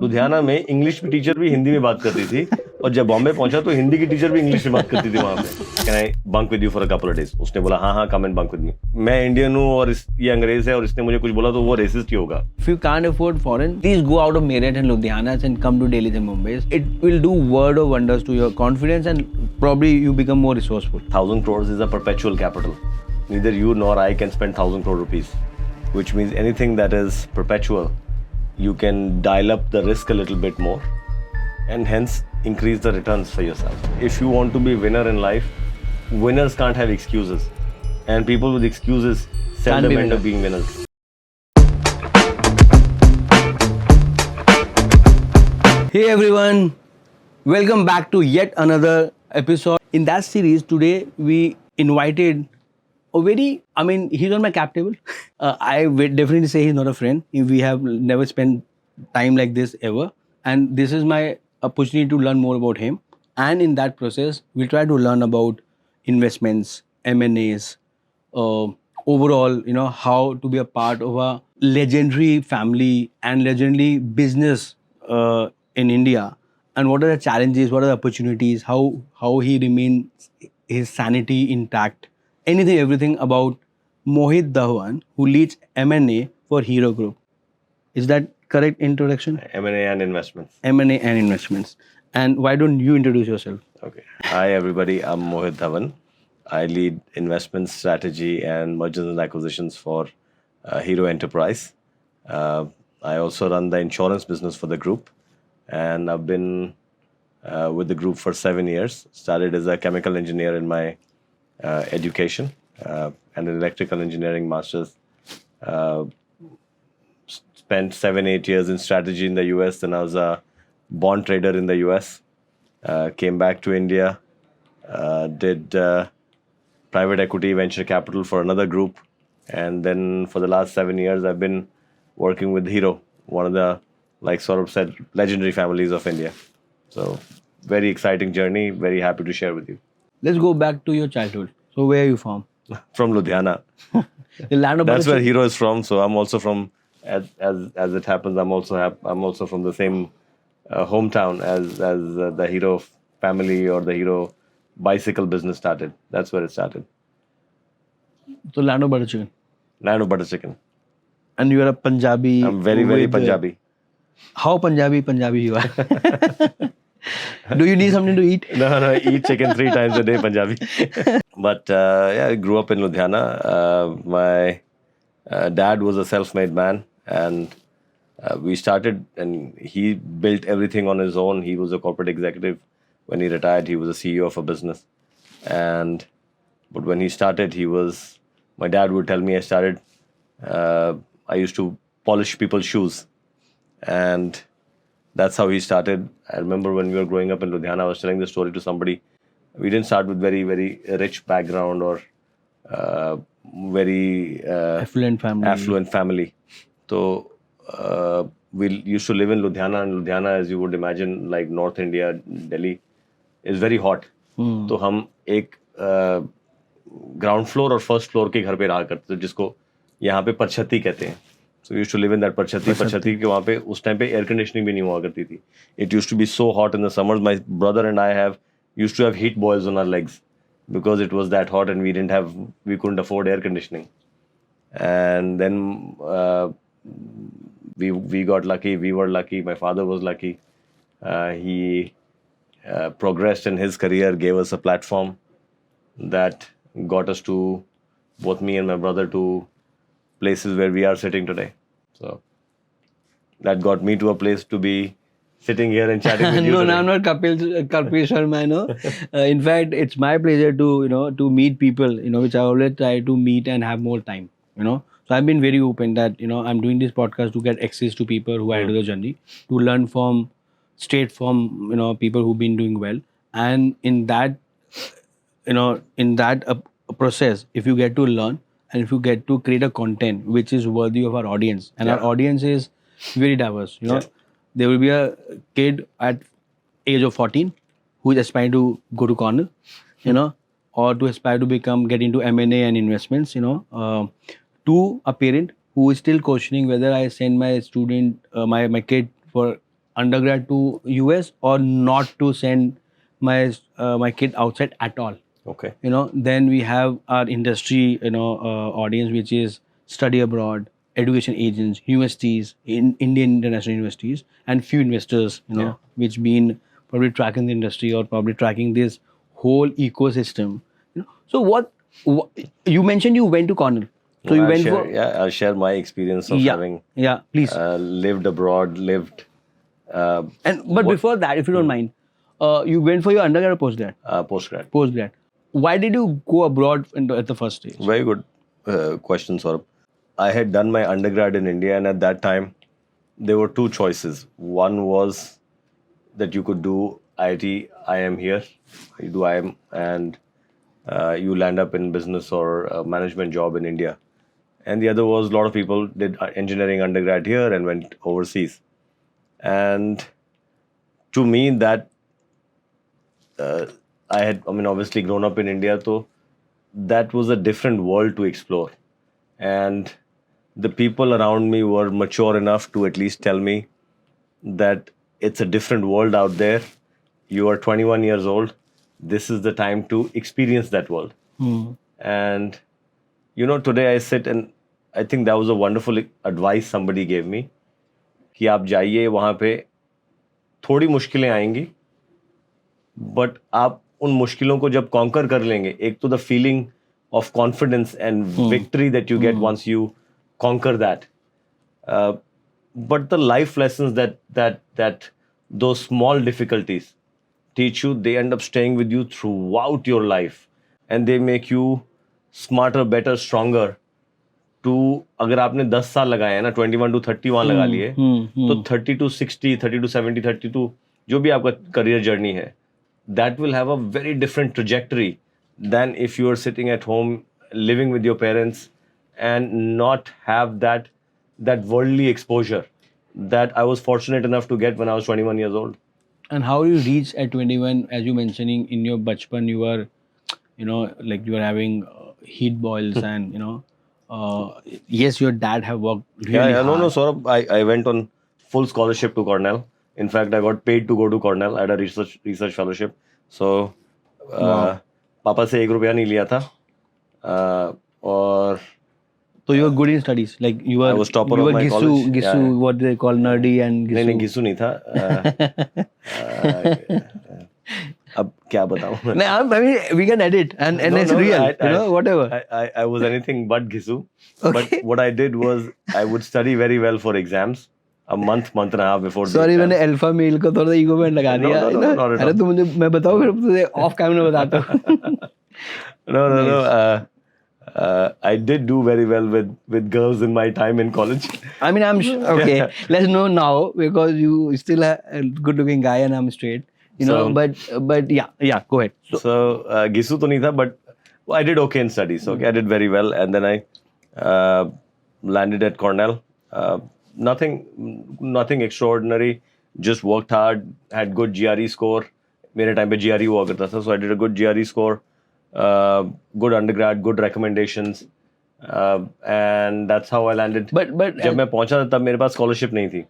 लुधियाना में इंग्लिश की टीचर भी हिंदी में बात करती थी और जब बॉम्बे पहुंचा तो हिंदी की टीचर भी इंग्लिश में बात करती थी वहां पे। Can I bunk with you for a couple of days? उसने बोला हाँ, come and bunk with me. मैं इंडियन हूँ और ये अंग्रेज है और इसने मुझे कुछ बोला तो वो रेसिस्ट ही होगा। If you can't afford foreign, please go out of Meerut and Ludhiana and come to Delhi and Mumbai. It will do word of wonders to your confidence and probably you become more resourceful. 1,000 crores is a perpetual capital. Neither you nor I can spend 1,000 crore rupees, which means anything that is perpetual, you can dial up the risk a little bit more and hence increase the returns for yourself. If you want to be winner in life, winners can't have excuses, and people with excuses seldom end up being winners. Hey everyone, welcome back to yet another episode. In that series, today we invited a very, he's on my cap table. I would definitely say he's not a friend. We have never spent time like this ever. And this is my opportunity to learn more about him. And in that process, we'll try to learn about investments, M&As, overall, how to be a part of a legendary family and legendary business in India, and what are the challenges, what are the opportunities, how he remains his sanity intact, anything, everything about Mohit Dhawan, who leads M&A for Hero Group. Is that correct introduction? M&A and investments. M&A and investments. And why don't you introduce yourself? Okay. Hi everybody, I'm Mohit Dhawan. I lead investment strategy and mergers and acquisitions for Hero Enterprise. I also run the insurance business for the group, and I've been with the group for 7 years. Started as a chemical engineer in my education and an electrical engineering master's. Spent 7-8 years in strategy in the US, then I was a bond trader in the US. Came back to India, did private equity venture capital for another group, and then for the last 7 years I've been working with Hero, one of the, like Saurabh said, legendary families of India. So very exciting journey, very happy to share with you. Let's go back to your childhood. So where are you from? From Ludhiana. The land of That's where butter Hero is from. So I'm also from, as it happens, I'm also from the same hometown as the Hero family or the Hero bicycle business started. That's where it started. So land of butter chicken. Land of butter chicken. And you are a Punjabi. I'm very with, Punjabi. How Punjabi you are? Do you need something to eat? No, I eat chicken 3 times a day, Punjabi. But yeah, I grew up in Ludhiana. My dad was a self-made man, and we started, and he built everything on his own. He was a corporate executive. When he retired, he was a CEO of a business. But when he started, my dad would tell me I used to polish people's shoes. And that's how he started. I remember when we were growing up in Ludhiana, I was telling the story to somebody. We didn't start with very, very rich background or very Affluent family. So we used to live in Ludhiana, and Ludhiana, as you would imagine, like North India, Delhi, is very hot. तो हम एक ground floor और first floor के घर पे रहा करते थे, जिसको यहाँ पे परछत्ती कहते हैं. So we used to live in that परछत्ती के वहाँ पे उस टाइम पे एयर कंडीशनिंग भी नहीं हुआ करती थी. It used to be so hot in the summers. My brother and I used to have heat boils on our legs because it was that hot and we couldn't afford air conditioning. And then we got lucky. We were lucky. My father was lucky. He progressed in his career, gave us a platform that got us to, both me and my brother, to places where we are sitting today. So that got me to a place to be sitting here and chatting with you No, today. I'm not Kapil Sharma, no. In fact, it's my pleasure to meet people, which I always try to meet and have more time, So I've been very open that, I'm doing this podcast to get access to people who are into the journey, to learn straight from, people who've been doing well. And in that, process, if you get to learn and if you get to create a content which is worthy of our audience, and our audience is very diverse, there will be a kid at age of 14 who is aspiring to go to Cornell, or to aspire to get into M&A and investments, to a parent who is still questioning whether I send my student, my kid for undergrad to US or not to send my kid outside at all. Okay. Then we have our industry, audience, which is study abroad, education agents, universities, Indian international universities, and few investors, Yeah. which been probably tracking the industry or probably tracking this whole ecosystem. So what you mentioned, you went to Cornell. So Well, you I'll went share, for yeah, I'll share my experience of yeah, having yeah, please. lived abroad, lived But before that, if you don't mind, you went for your undergrad or postgrad? postgrad. Postgrad. Why did you go abroad at the first stage? Very good question, Saurabh. I had done my undergrad in India, and at that time, there were two choices. One was that you could do IIT, IIM here, you do IIM, and you land up in business or a management job in India. And the other was a lot of people did engineering undergrad here and went overseas. And to me, that obviously grown up in India, so that was a different world to explore. And the people around me were mature enough to at least tell me that it's a different world out there. You are 21 years old. This is the time to experience that world. And today I sit and I think that was a wonderful advice somebody gave me कि आप जाइए वहाँ पे थोड़ी मुश्किलें आएंगी, but आप उन मुश्किलों को जब कॉन्कर कर लेंगे, एक तो the feeling of confidence and victory that you get once you conquer that, but the life lessons that those small difficulties teach you, they end up staying with you throughout your life, and they make you smarter, better, stronger. To अगर आपने 10 साल लगाए हैं ना, 21 to 30 वहाँ लगा लिए, तो 30 to 60, 30 to 70, 32 जो भी आपका करियर जर्नी है, that will have a very different trajectory than if you are sitting at home living with your parents and not have that worldly exposure that I was fortunate enough to get when I was 21 years old. And how you reach at 21, as you mentioning in your bachpan, you were, like you were having heat boils and, yes, your dad have worked really hard. No, Saurabh, I went on full scholarship to Cornell. In fact, I got paid to go to Cornell. I had a research fellowship. So, पापा से 1 रुपया नहीं लिया था. और So you were good in studies, like you were. I was topper you of were my Gisu, college. Gisu, Yeah. what they call nerdy and Gisu. नहीं घिसू नहीं था. अब क्या बताऊं? No, I mean, we can edit and it's real, whatever. I was anything but घिसू. Okay. But what I did was I would study very well for exams. A month and a half before. Sorry, मैंने alpha male को थोड़ा ego में लगा दिया. No, not at all. अरे तू मुझे मैं बताऊँ फिर तुझे ऑफ कैमरा बताता हूँ. No. I did do very well with girls in my time in college. I mean, I'm sure. Okay, let's know now because you still a good-looking guy and I'm straight. But yeah, go ahead. So Gisu to nahi tha, but I did okay in studies. Okay, I did very well, and then I landed at Cornell. Nothing extraordinary. Just worked hard, had good GRE score. मेरे time पे GRE हुआ करता था, so I did a good GRE score. Good undergrad, good recommendations, and that's how I landed. But जब मैं पहुंचा तब मेरे पास scholarship नहीं थी.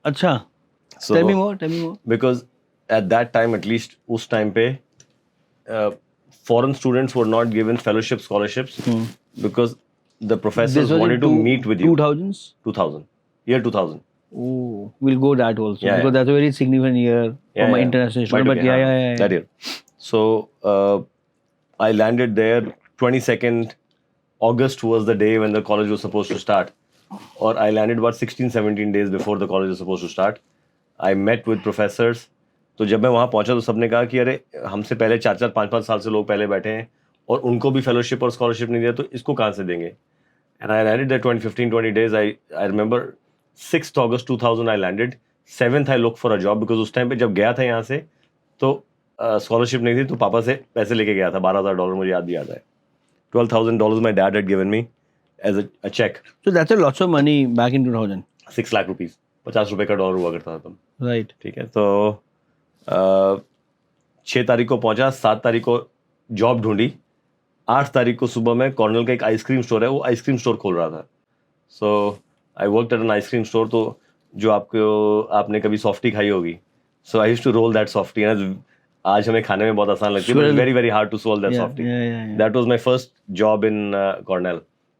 अच्छा. So, tell me more. Because at that time, at least उस time पे, foreign students were not given fellowship scholarships because the professors wanted to meet with you. 2000. Year 2000. Oh, we'll go that also Yeah, because that's a very significant year for my international student. But yeah. That year. So I landed there. 22nd August was the day when the college was supposed to start. Or I landed about 16-17 days before the college was supposed to start. I met with professors. तो जब मैं वहाँ पहुँचा तो सबने कहा कि अरे हमसे पहले 4-4, 5-5 साल से लोग पहले बैठे हैं और उनको भी फेलोशिप और स्कॉलरशिप नहीं दिया, तो इसको कहाँ से देंगे? And I landed there 20 days. I remember 6th August 2000 I landed. 7th I looked for a job because उस टाइम पे जब गया था यहाँ से तो स्कॉलरशिप नहीं थी, तो पापा से पैसे लेके गया था $12,000, मुझे याद भी आता है. $12,000 my dad had given me as a check. So that's a lots of money back in 2000. 6 lakh rupees. 50 रुपए का डॉलर हुआ करता था तब. Right. ठीक है, तो 6 तारीख को पहुंचा, 7 तारीख को जॉब ढूंढी, 8 तारीख को सुबह में कॉर्नल का एक आइसक्रीम स्टोर है, वो आइसक्रीम स्टोर खोल रहा था. So I worked at an ice cream store. तो जो आपने कभी सॉफ्टी खाई होगी. So I used to roll that softy, and आज हमें खाने में बहुत आसान लगती है, but it's very very hard to swallow that softy. That was my first job in Cornell.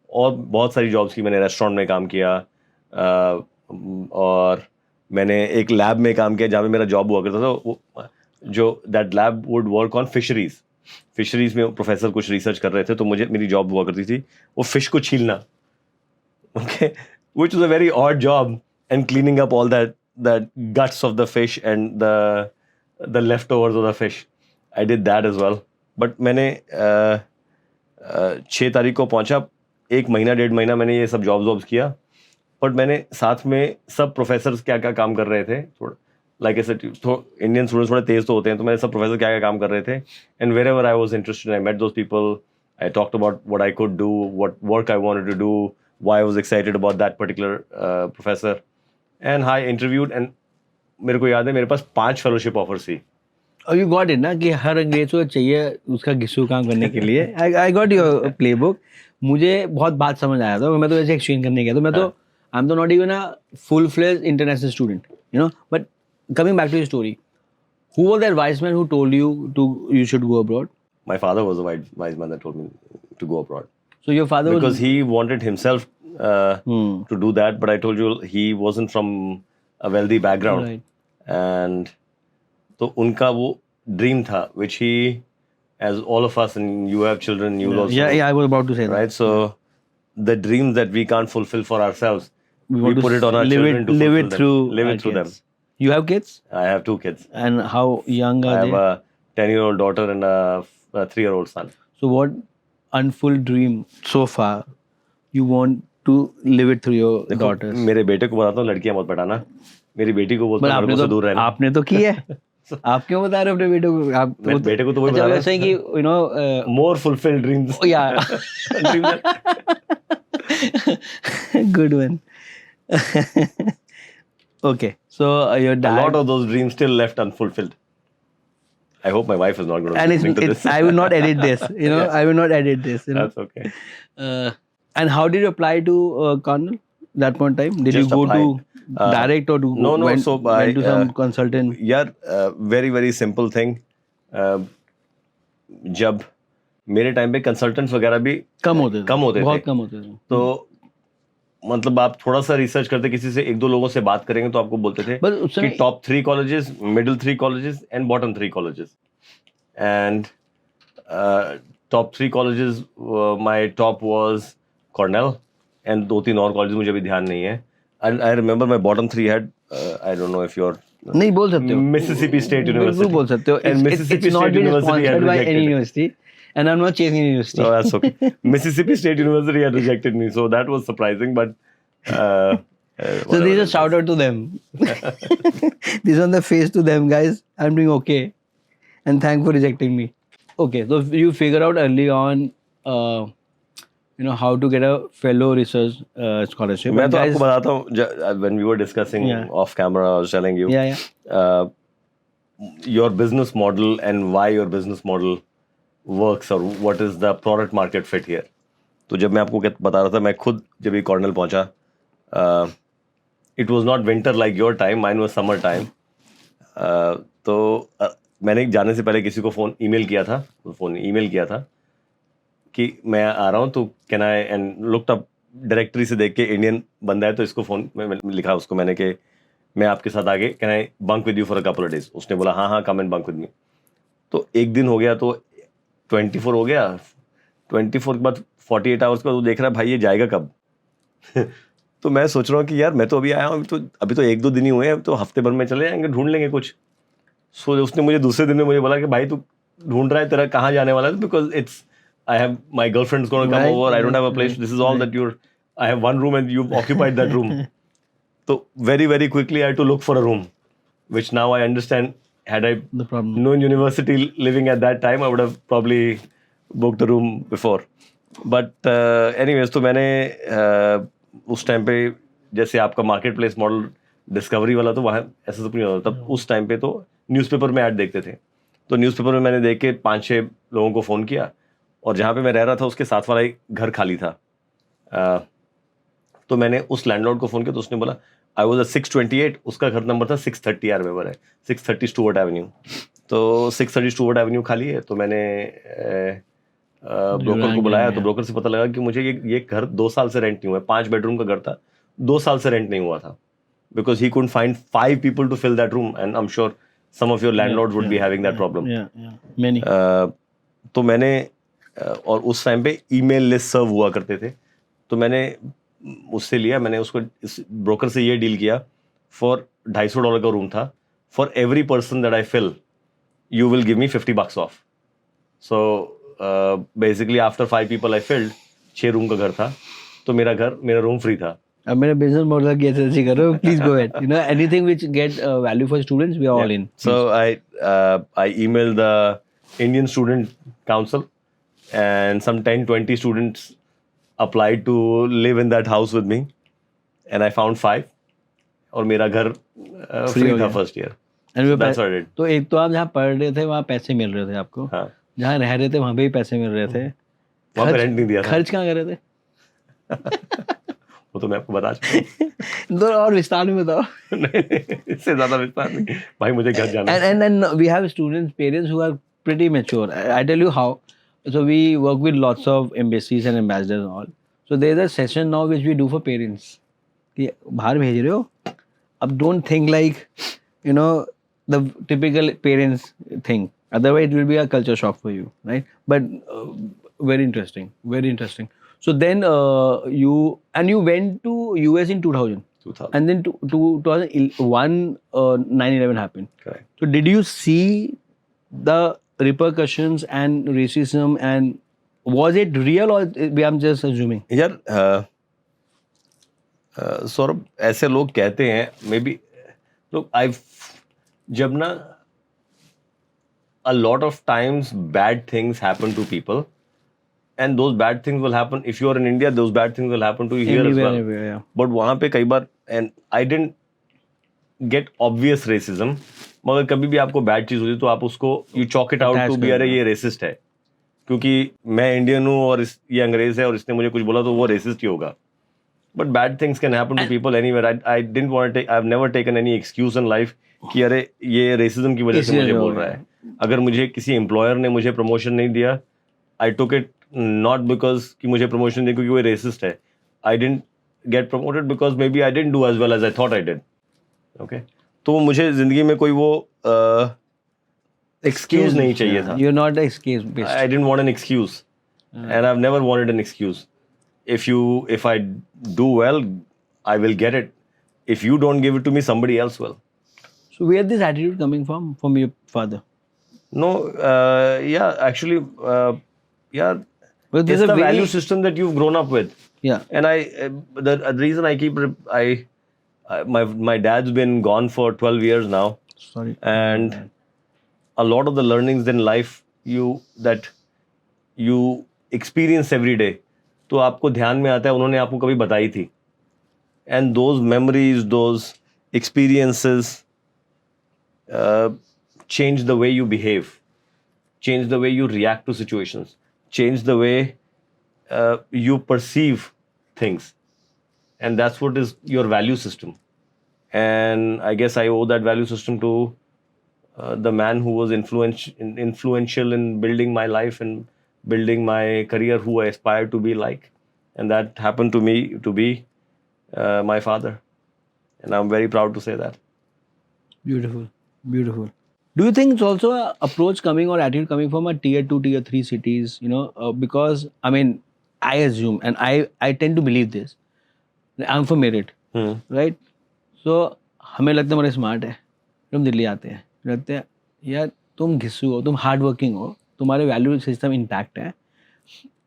और बहुत सारी जॉब्स की मैंने, रेस्टोरेंट में काम किया, और मैंने एक लैब में काम किया जहाँ पे मेरा जॉब हुआ करता था. जो that lab would work on fisheries में प्रोफेसर कुछ रिसर्च कर रहे थे, तो मेरी जॉब हुआ करती थी वो फिश को छीलना. Okay, which was a very odd job, and cleaning up all that guts of the fish and the leftovers of the fish. I did that as well. But मैंने 6 तारीख को पहुंचा, 1 महीना 1.5 महीना मैंने ये सब जॉब्स किया. बट मैंने साथ में सब प्रोफेसर्स क्या क्या काम कर रहे थे, थोड़ा लाइक ऐसे इंडियन स्टूडेंट्स थोड़े तेज तो होते हैं, तो मैंने सब प्रोफेसर क्या क्या काम कर रहे थे. And wherever I was interested, I met those people, I talked about what I could do, what work I wanted to do, why I was excited about that particular professor, and I interviewed, and मेरे को याद है मेरे पास 5 fellowship offers थी. और you got it ना कि हर अंग्रेज को चाहिए उसका घिसू काम करने के लिए. I got your play book. मुझे बहुत बात समझ आया था. मैं तो ऐसे एक्सचेंज करने गया, तो मैं तो आई एम तो not even a full fledge international student, you know. But coming back to your story, who was that wise man who told you should go abroad? My father was a wise man that told me to go abroad. So your father because he wanted himself to do that, but I told you he wasn't from a wealthy background, right. And तो उनका वो dream था, which he, as all of us, and you have children, you also, yeah, I was about to say right? So the dreams that we can't fulfill for ourselves, we put it on our children to live fulfill it through them. Live it through them. You have kids? I have 2 kids. And how young are I they? have a 10-year-old daughter and a 3-year-old son. So what unfulfilled dream so far you want to live it through your daughters? मेरे बेटे को बताता हूँ, लड़कियां मत पटाना. मेरी बेटी को बोलता हूँ लड़कों से दूर रहना. आपने तो की है. आप क्यों बता रहे हो अपने बेटे को? आप मेरे बेटे को तो वही बता रहा हूँ कि you know more fulfilled dreams. Yeah. Good one. Okay, so your dad. A lot of those dreams still left unfulfilled. I hope my wife is not going to and listen to this. I will not edit this. You know, I will not edit this. You know? That's okay. And how did you apply to Cornell that point in time? Did Just you go applied. to direct or do No. went, So went to some consultant? यार very very simple thing. जब मेरे time पे consultants वगैरह भी कम होते थे. बहुत कम होते थे. तो मतलब आप थोड़ा सा रिसर्च करते, किसी से 1-2 लोगों से बात करेंगे तो आपको बोलते थे कि top 3 colleges, middle 3 colleges and bottom 3 colleges. And top 3 colleges, my top was Cornell, and 2-3 और कॉलेजेस मुझे अभी ध्यान नहीं है. I remember my bottom 3 had, I don't know if you are नहीं बोल सकते हो. Mississippi state university. बिल्कुल बोल सकते हो. It's not been sponsored by any university. And I'm not chasing university. No, that's okay. Mississippi State University had rejected me, so that was surprising. But so there's a shout out to them. This on the face to them, guys. I'm doing okay, and thanks for rejecting me. Okay, so you figure out early on, you know, how to get a fellow research scholarship. मैं तो आपको बताता हूँ. When we were discussing off camera, I was telling you. Yeah. Your business model and why your business model works, or what is the product market fit here. तो जब मैं आपको बता रहा था, मैं खुद जब ये कॉर्नेल पहुंचा, it was not winter like your time, mine was summer time. तो मैंने जाने से पहले किसी को ईमेल किया था कि मैं आ रहा हूँ, तो can I, and looked up directory से देख के इंडियन बंदा है, तो इसको फोन में लिखा उसको मैंने कि मैं आपके साथ आगे, can I bunk with you for a couple of days. उसने बोला हाँ come and bunk with me. तो एक दिन हो गया, तो 24 हो गया. 24 के बाद 48 आवर्स के बाद वो देख रहा है भाई ये जाएगा कब. तो मैं सोच रहा हूँ कि यार मैं तो अभी आया हूँ, अभी तो 1-2 दिन ही हुए हैं, तो हफ्ते भर में चले जाएंगे, ढूंढ लेंगे कुछ. सो उसने मुझे दूसरे दिन में मुझे बोला कि भाई तू ढूंढ रहा है, तेरा कहाँ जाने वाला है, because it's I have my girlfriend gonna come over, I don't have a place, this is all that your, I have one room and you occupied that room. तो very very quickly I had to look for a room, which now I understand. Had I known university living at that time, I would have probably booked a room before. But anyways, तो मैंने उस time पे, जैसे आपका market place model discovery वाला, तो वहाँ ऐसा सब नहीं होता. तब उस टाइम पे तो न्यूज़पेपर में ऐड देखते थे. तो न्यूज़पेपर में मैंने देख के 5-6 लोगों को फ़ोन किया, और जहाँ पे मैं रह रहा था उसके साथ वाला एक घर खाली था. तो मैंने उस लैंडलॉर्ड को फ़ोन किया, तो उसने बोला आई वॉज 628, उसका घर नंबर था 630, यार रिमेंबर है 630 स्टुअर्ट एवेन्यू। तो 630 स्टुअर्ट एवेन्यू खाली है, तो मैंने ब्रोकर को बुलाया। तो ब्रोकर से पता लगा कि मुझे ये घर 2 साल से रेंट नहीं हुआ है। 5 बेडरूम का घर था, 2 साल से रेंट नहीं हुआ था, because he couldn't find 5 people to fill that room, and I'm sure some of your landlords would be having that problem. Many. तो मैंने और उस टाइम पे ईमेल लिस्ट सर्व हुआ करते थे, तो मैंने उससे लिया, मैंने उसको इस ब्रोकर से ये डील किया, फॉर $250 का रूम था, for every person that I fill you will give me $50 of. So basically after 5 people I field, 6 room का घर था, तो मेरा रूम फ्री था। अब मेरा बिजनेस मॉडल कैसे अच्छी कर रहे हो, please go ahead, you know anything which get value for students we are all in. So I emailed the Indian Student Council, and some 10-20 students applied to live in that house with me, and I found 5, और मेरा घर free था first year. And So that's what I did. तो एक तो आप जहाँ पढ़ रहे थे वहाँ पैसे मिल रहे थे आपको, हाँ, जहाँ रह रहे थे वहाँ पे भी पैसे मिल रहे थे, वहाँ पे रेंट नहीं दिया था। खर्च कहाँ कर रहे थे? वो तो मैं आपको बता चुका हूँ। दो और विस्तार में बताओ। नहीं, इससे ज्यादा विस्तार नहीं भाई, मुझे घर जाना है। And we have students, parents who are pretty mature. I tell you how. So we work with lots of embassies and ambassadors and all. So there is a session now which we do for parents. कि बाहर भेज रहे हो, अब don't think like, you know, the typical parents thing. Otherwise it will be a culture shock for you, right? But very interesting, very interesting. So then you went to US in 2000. 2000. And then 2001 9/11 happened. Correct. So did you see the repercussions and racism, and was it real or I'm just assuming? यार सौरभ, ऐसे लोग कहते हैं, may be लोग, जब ना a lot of times bad things happen to people, and those bad things will happen if you are in India, those bad things will happen to you here as well. Anywhere, yeah. But वहाँ पे कई बार, and I didn't get obvious racism, मगर कभी भी आपको bad चीज होती तो आप उसको you chalk it out to be, अरे ये रेसिस्ट है, क्योंकि मैं इंडियन हूँ और ये अंग्रेज है और इसने मुझे कुछ बोला तो वो रेसिस्ट ही होगा। But bad things can happen to people anywhere. I didn't want to take, I've never taken any excuse in life कि अरे ये रेसिज्म की वजह से मुझे बोल रहा है। अगर मुझे किसी एम्प्लॉयर ने मुझे प्रमोशन नहीं दिया, I took it not because कि मुझे प्रमोशन नहीं क्योंकि वो रेसिस्ट है। I didn't get promoted because maybe I didn't do as well as I thought I did. Okay? तो मुझे जिंदगी में कोई वो excuse नहीं चाहिए था। You're not an excuse based. I didn't want an excuse, and I've never wanted an excuse. If I do well, I will get it. If you don't give it to me, somebody else will. So where this attitude coming from your father? No, yeah, actually, yeah, But it's the value system that you've grown up with. Yeah. And the reason I keep, my dad's been gone for 12 years now. Sorry. And a lot of the learnings in life that you experience every day, तो आपको ध्यान में आता है उन्होंने आपको कभी बताई थी, and those memories, those experiences change the way you behave, change the way you react to situations, change the way you perceive things, and that's what is your value system. And I guess I owe that value system to the man who was influential in building my life and building my career, who I aspired to be like, and that happened to me to be my father, and I'm very proud to say that. Beautiful, beautiful. Do you think it's also a approach coming or attitude coming from a tier 2, tier 3 cities, you know, because I mean, I assume, and I tend to believe this, I'm from Meerut, right? So हमें लगता है हमारे smart है, हम दिल्ली आते हैं, लगते हैं यार तुम घिस्सू हो, तुम हार्ड वर्किंग हो, तुम्हारे वैल्यू सिस्टम इंटैक्ट है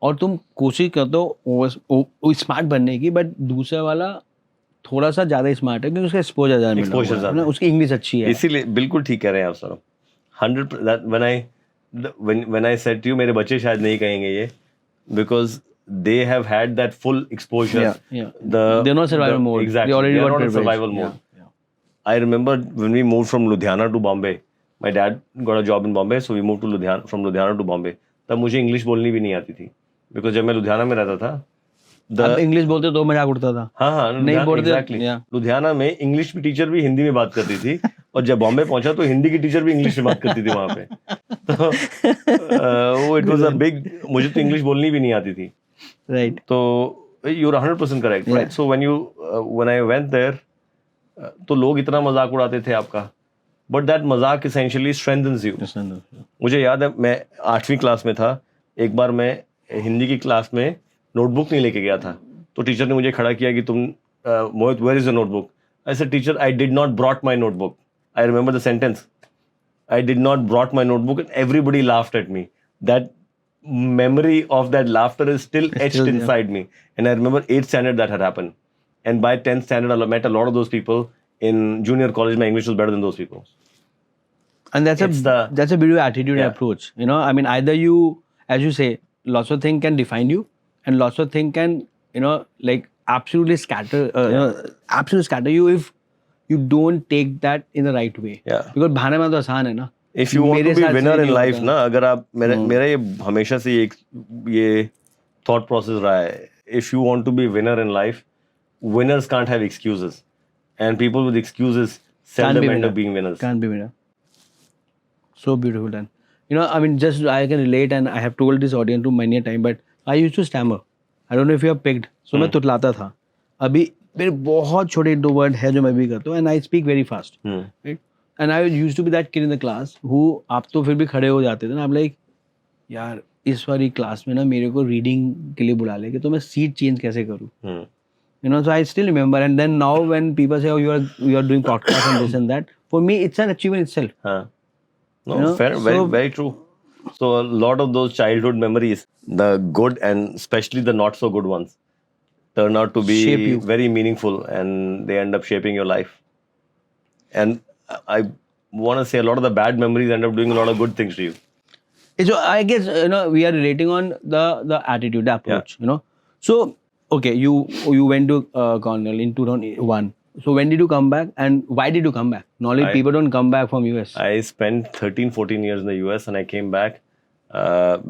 और तुम कोशिश करते हो स्मार्ट बनने की, बट दूसरा वाला थोड़ा सा ज़्यादा स्मार्ट है क्योंकि उसका एक्सपोजर ज़्यादा है, उसकी इंग्लिश अच्छी है। इसीलिए बिल्कुल ठीक कह रहे हैं आप sir. 100% when I said to you, मेरे बच्चे शायद नहीं कहेंगे ये, because they have had that full exposure. Yeah. They're not survival mode. Exactly. They already They're got not in privilege. survival mode. Yeah. I remember when we moved from Ludhiana to Bombay. My dad got a job in Bombay, so we moved to from Ludhiana to Bombay. तब मुझे English बोलनी भी नहीं आती थी, because जब मैं लुधियाना में रहता था अब इंग्लिश बोलते तो मजाक उड़ता था. हाँ हाँ नहीं बोलते. एग्जैक्टली. Yeah. लुधियाना में इंग्लिश की टीचर भी हिंदी में बात करती थी और जब बॉम्बे पहुंचा तो हिंदी की टीचर भी इंग्लिश में बात करती थी वहां पे. तो वो इट वाज अ बिग. मुझे तो इंग्लिश बोलनी भी नहीं आती थी. Right. तो you are 100% correct, right. So when I went there, तो लोग इतना मजाक उड़ाते थे आपका, बट दैट मजाक एसेंशियली स्ट्रेंथन्स यू. मुझे याद है मैं 8वीं क्लास में था, एक बार मैं हिंदी की क्लास में नोटबुक नहीं लेके गया था, तो टीचर ने मुझे खड़ा किया कि तुम Mohit, where is your notebook? I said teacher, I did not brought my notebook. I remember the sentence, I did not brought my notebook, and everybody laughed at me. That memory of that laughter is still etched Still, yeah. inside me. And I remember 8th standard that had happened, and by 10th standard I met a lot of those people. In junior college my English was better than those people. And that's It's a beautiful attitude and Yeah. approach. You know, I mean, either you, as you say, lots of things can define you, and lots of things can, you know, like absolutely scatter, absolutely scatter you if you don't take that in the right way. Yeah. Because बहाने में तो आसान है ना. If you want मेरे to be साथ winner से in नहीं life होता. ना, अगर आप मेरा ये हमेशा से ये thought process रहा है. If you want to be winner in life, winners can't have excuses, and people with excuses Can't seldom be end winner. up being winners. Can't be winner. So beautiful done. You know, I mean, just I can relate, and I have told this audience to many a time, but I used to stammer. I don't know if you have picked. So मैं तुतलाता था. अभी मेरे बहुत छोटे 2 word है जो मैं भी करता हूँ, and I speak very fast. Right? And I used to be that kid in the class who आप तो फिर भी खड़े हो जाते थे ना. I'm like, यार इस वाली क्लास में ना मेरे को रीडिंग के लिए बुला ले, कि तो मैं सीट चेंज कैसे करूँ. You know, so I still remember. And then now when people say, oh, you are doing podcast and this and that, for me it's an achievement itself. No, You know, fair, so- very true. So a lot of those childhood memories, the good and especially the not so good ones, turn out to be Shape you. very meaningful, and they end up shaping your life. And I want to say a lot of the bad memories end up doing a lot of good things to you. So I guess, you know, we are relating on the attitude, the approach. You know, so okay, you went to Cornell in 2001. So when did you come back, and why did you come back? Normally people don't come back from US. I spent 13-14 years in the US, and I came back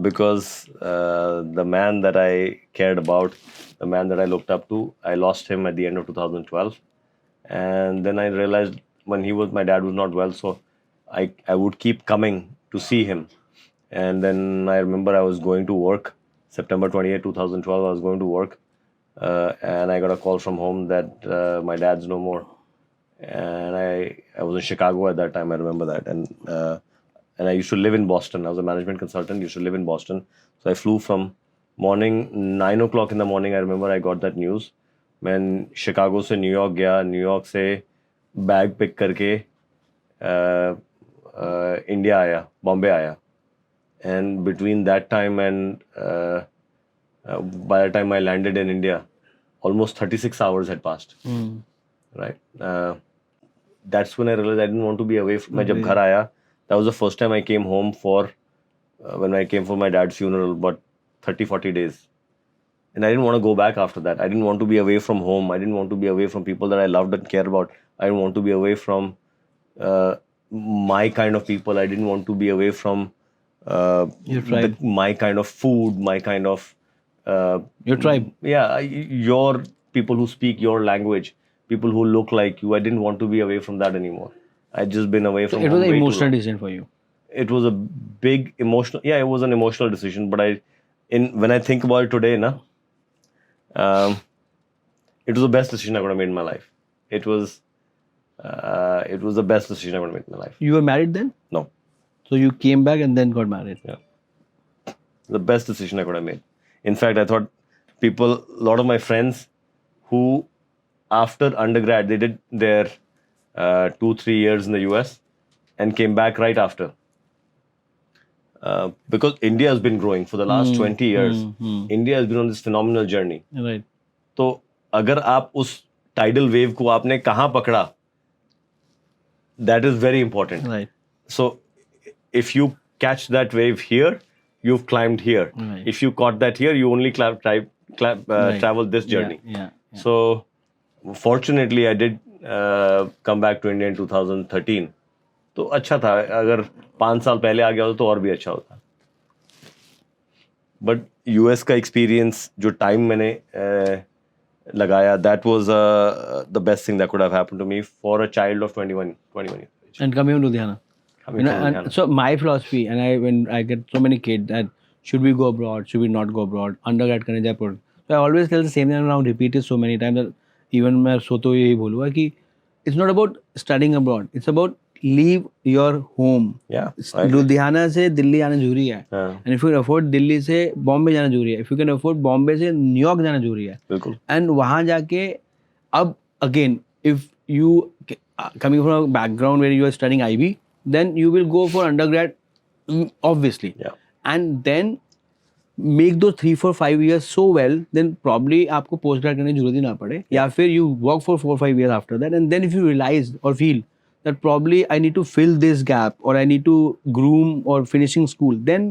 because the man that I cared about, the man that I looked up to, I lost him at the end of 2012. And then I realized my dad was not well, so I would keep coming to see him. And then I remember I was going to work, September 28, 2012, I was going to work, and I got a call from home that my dad's no more. And I was in Chicago at that time, I remember that. And I used to live in Boston. I was a management consultant, used to live in Boston. So I flew from morning, 9 o'clock in the morning, I remember I got that news. मैं Chicago से New York गया, New York से bag pick करके India आया, बॉम्बे आया. And between that time and by the time I landed in India, almost 36 hours had passed. Right? That's when I realized I didn't want to be away from. मैं जब घर आया, that was the first time I came home for when I came for my dad's funeral, but 30-40 days. And I didn't want to go back after that. I didn't want to be away from home. I didn't want to be away from people that I loved and cared about. I didn't want to be away from my kind of people. I didn't want to be away from Your tribe. my kind of food, my kind of Your tribe. yeah, your people who speak your language, people who look like you. I didn't want to be away from that anymore. I'd just been away from It home was an way too emotional long. decision for you. It was a big emotional, yeah, it was an emotional decision. But when I think about it today, it was the best decision I could have made in my life. It was the best decision I could have made in my life. You were married then? No, So you came back and then got married. yeah, the best decision I could have made. In fact, I thought a lot of my friends who after undergrad, they did their 2-3 years in the US and came back right after. Because India has been growing for the last 20 years. India has been on this phenomenal journey. Right. तो अगर आप उस tidal wave को आपने कहाँ पकड़ा, that is very important. Right. So if you catch that wave here, you've climbed here. Right. If you caught that here, you only traveled this journey. Yeah. So fortunately, I did come back to India in 2013. तो अच्छा था. अगर 5 साल पहले आ गया होता तो और भी अच्छा होता. बट यूएस का एक्सपीरियंस जो टाइम मैंने लगाया, that was the best thing that could have happened to me for a child of 21 years. And coming to Ludhiana. Coming from And Ludhiana. so my philosophy, and when I get so many kids that should we go abroad, should we not go abroad, undergrad करने Jaipur. So I always tell the same thing, and I'll repeat it so many times that even मैं सोतो यही बोलूँगा कि it's not about studying abroad, it's about leave your home. Yeah, I agree. Ludhiana से दिल्ली आना जरूरी है. हाँ, And if you can afford Delhi से बॉम्बे जाना जरूरी है. If you can afford Bombay से न्यूयॉर्क जाना जरूरी है. बिल्कुल. And वहाँ जाके अब again if you coming from a background where you are studying IB, then you will go for undergrad, obviously. Yeah. And then make those 3, 4, 5 years so well, then probably आपको post grad करने की जरूरत ही ना पड़े. या फिर you work for 4, 5 years after that, and then if you realize or feel that probably I need to fill this gap or I need to groom or finishing school, then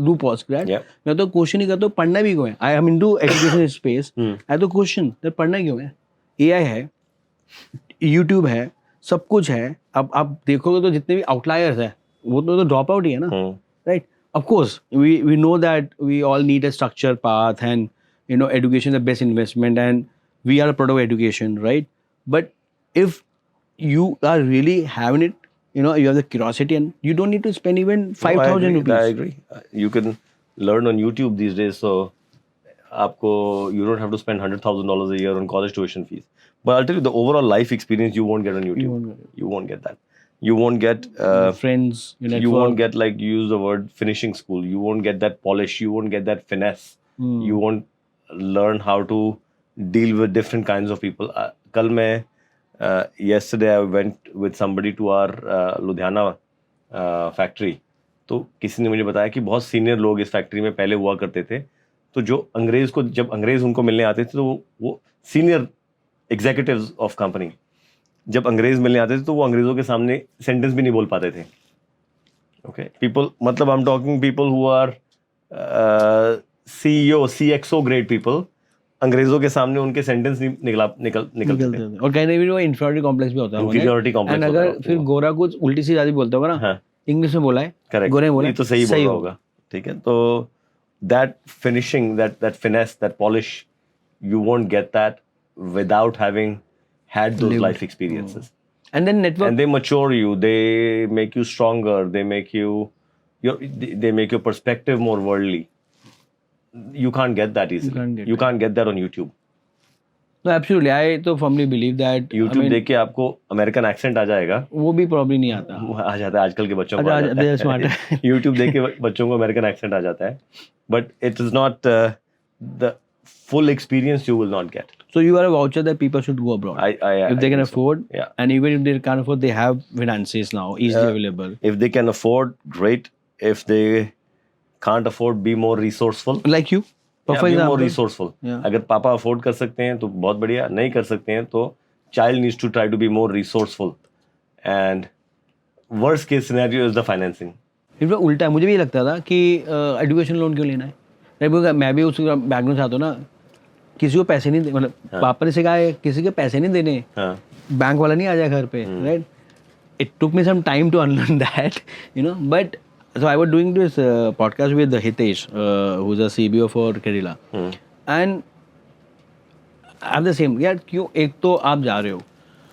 do post grad. Yeah. मैं तो question ही करता हूँ पढ़ना भी क्यों है. I am into education space. I तो question that पढ़ना क्यों है. AI है, YouTube है, सब कुछ है. अब आप देखोगे तो जितने भी आउटलायर्स है वो तो ड्रॉप आउट ही है ना, right. Of course, we know that we all need a structured path, and education is the best investment, and we are a product of education, right? But if you are really having it, you have the curiosity, and you don't need to spend even 5,000 rupees. I agree. You can learn on YouTube these days, so you don't have to spend $100,000 a year on college tuition fees. But I'll tell you, the overall life experience you won't get on YouTube. You won't get that. You won't get friends. You won't get, like, you use the word finishing school. You won't get that polish. You won't get that finesse. You won't learn how to deal with different kinds of people. Yesterday I went with somebody to our Ludhiana factory. तो किसी ने मुझे बताया कि बहुत senior लोग इस factory में पहले हुआ करते थे. तो जब अंग्रेज उनको मिलने आते थे तो वो सीनियर एग्जीक्यूटिव्स ऑफ कंपनी जब अंग्रेज मिलने आते थे तो वो अंग्रेजों के सामने सेंटेंस भी नहीं बोल पाते थे. ओके, पीपल, मतलब I am talking people who are CEO, CXO grade people, अंग्रेजों के सामने उनके सेंटेंस नहीं निकलते थे. और कहीं ना भी वो इन्फीरियरिटी कॉम्प्लेक्स भी होता है. Inferiority complex. अगर फिर गोरा कुछ उल्टी सी ज्यादा बोलता होगा ना, इंग्लिश में बोला है, करेक्ट, गोरे में बोला ये तो सही बोल रहा होगा. ठीक है, तो that finishing, that finesse, that polish, you won't get that without having had those life experiences. And then network, and they mature you, they make you stronger, they make your perspective more worldly. You can't get that easily. You can't get that on YouTube. No, absolutely. I तो firmly believe that YouTube देख के आपको American accent आ जाएगा, वो भी probably नहीं आता. आ जाता है आजकल के बच्चों को. YouTube देख के बच्चों को अमेरिकन एक्सेंट आ जाता है, but it is not the full experience you will not get. So you are a voucher that people should go abroad. If they can afford, yeah. And even if they can't afford, they have finances now easily available. If they can afford, great. If they can't afford, be more resourceful. Like you. Be more resourceful. Yeah. अगर पापा afford कर सकते हैं तो बहुत बढ़िया, नहीं कर सकते हैं तो child needs to try to be more resourceful. And worst case scenario is the financing. इस बार उल्टा है, मुझे भी ये लगता था कि एजुकेशन लोन क्यों लेना है. मैं भी उस बैकग्राउंड से आता हूँ ना, किसी को पैसे नहीं, मतलब पापा ने सिखाया है किसी के पैसे नहीं देने, बैंक वाला नहीं आ जाए घर पे, right. It took me some time to unlearn that, but so I was doing this podcast with Hitesh, who's a CBO for Kerala, and I'm the same. यार क्यों, एक तो आप जा रहे हो,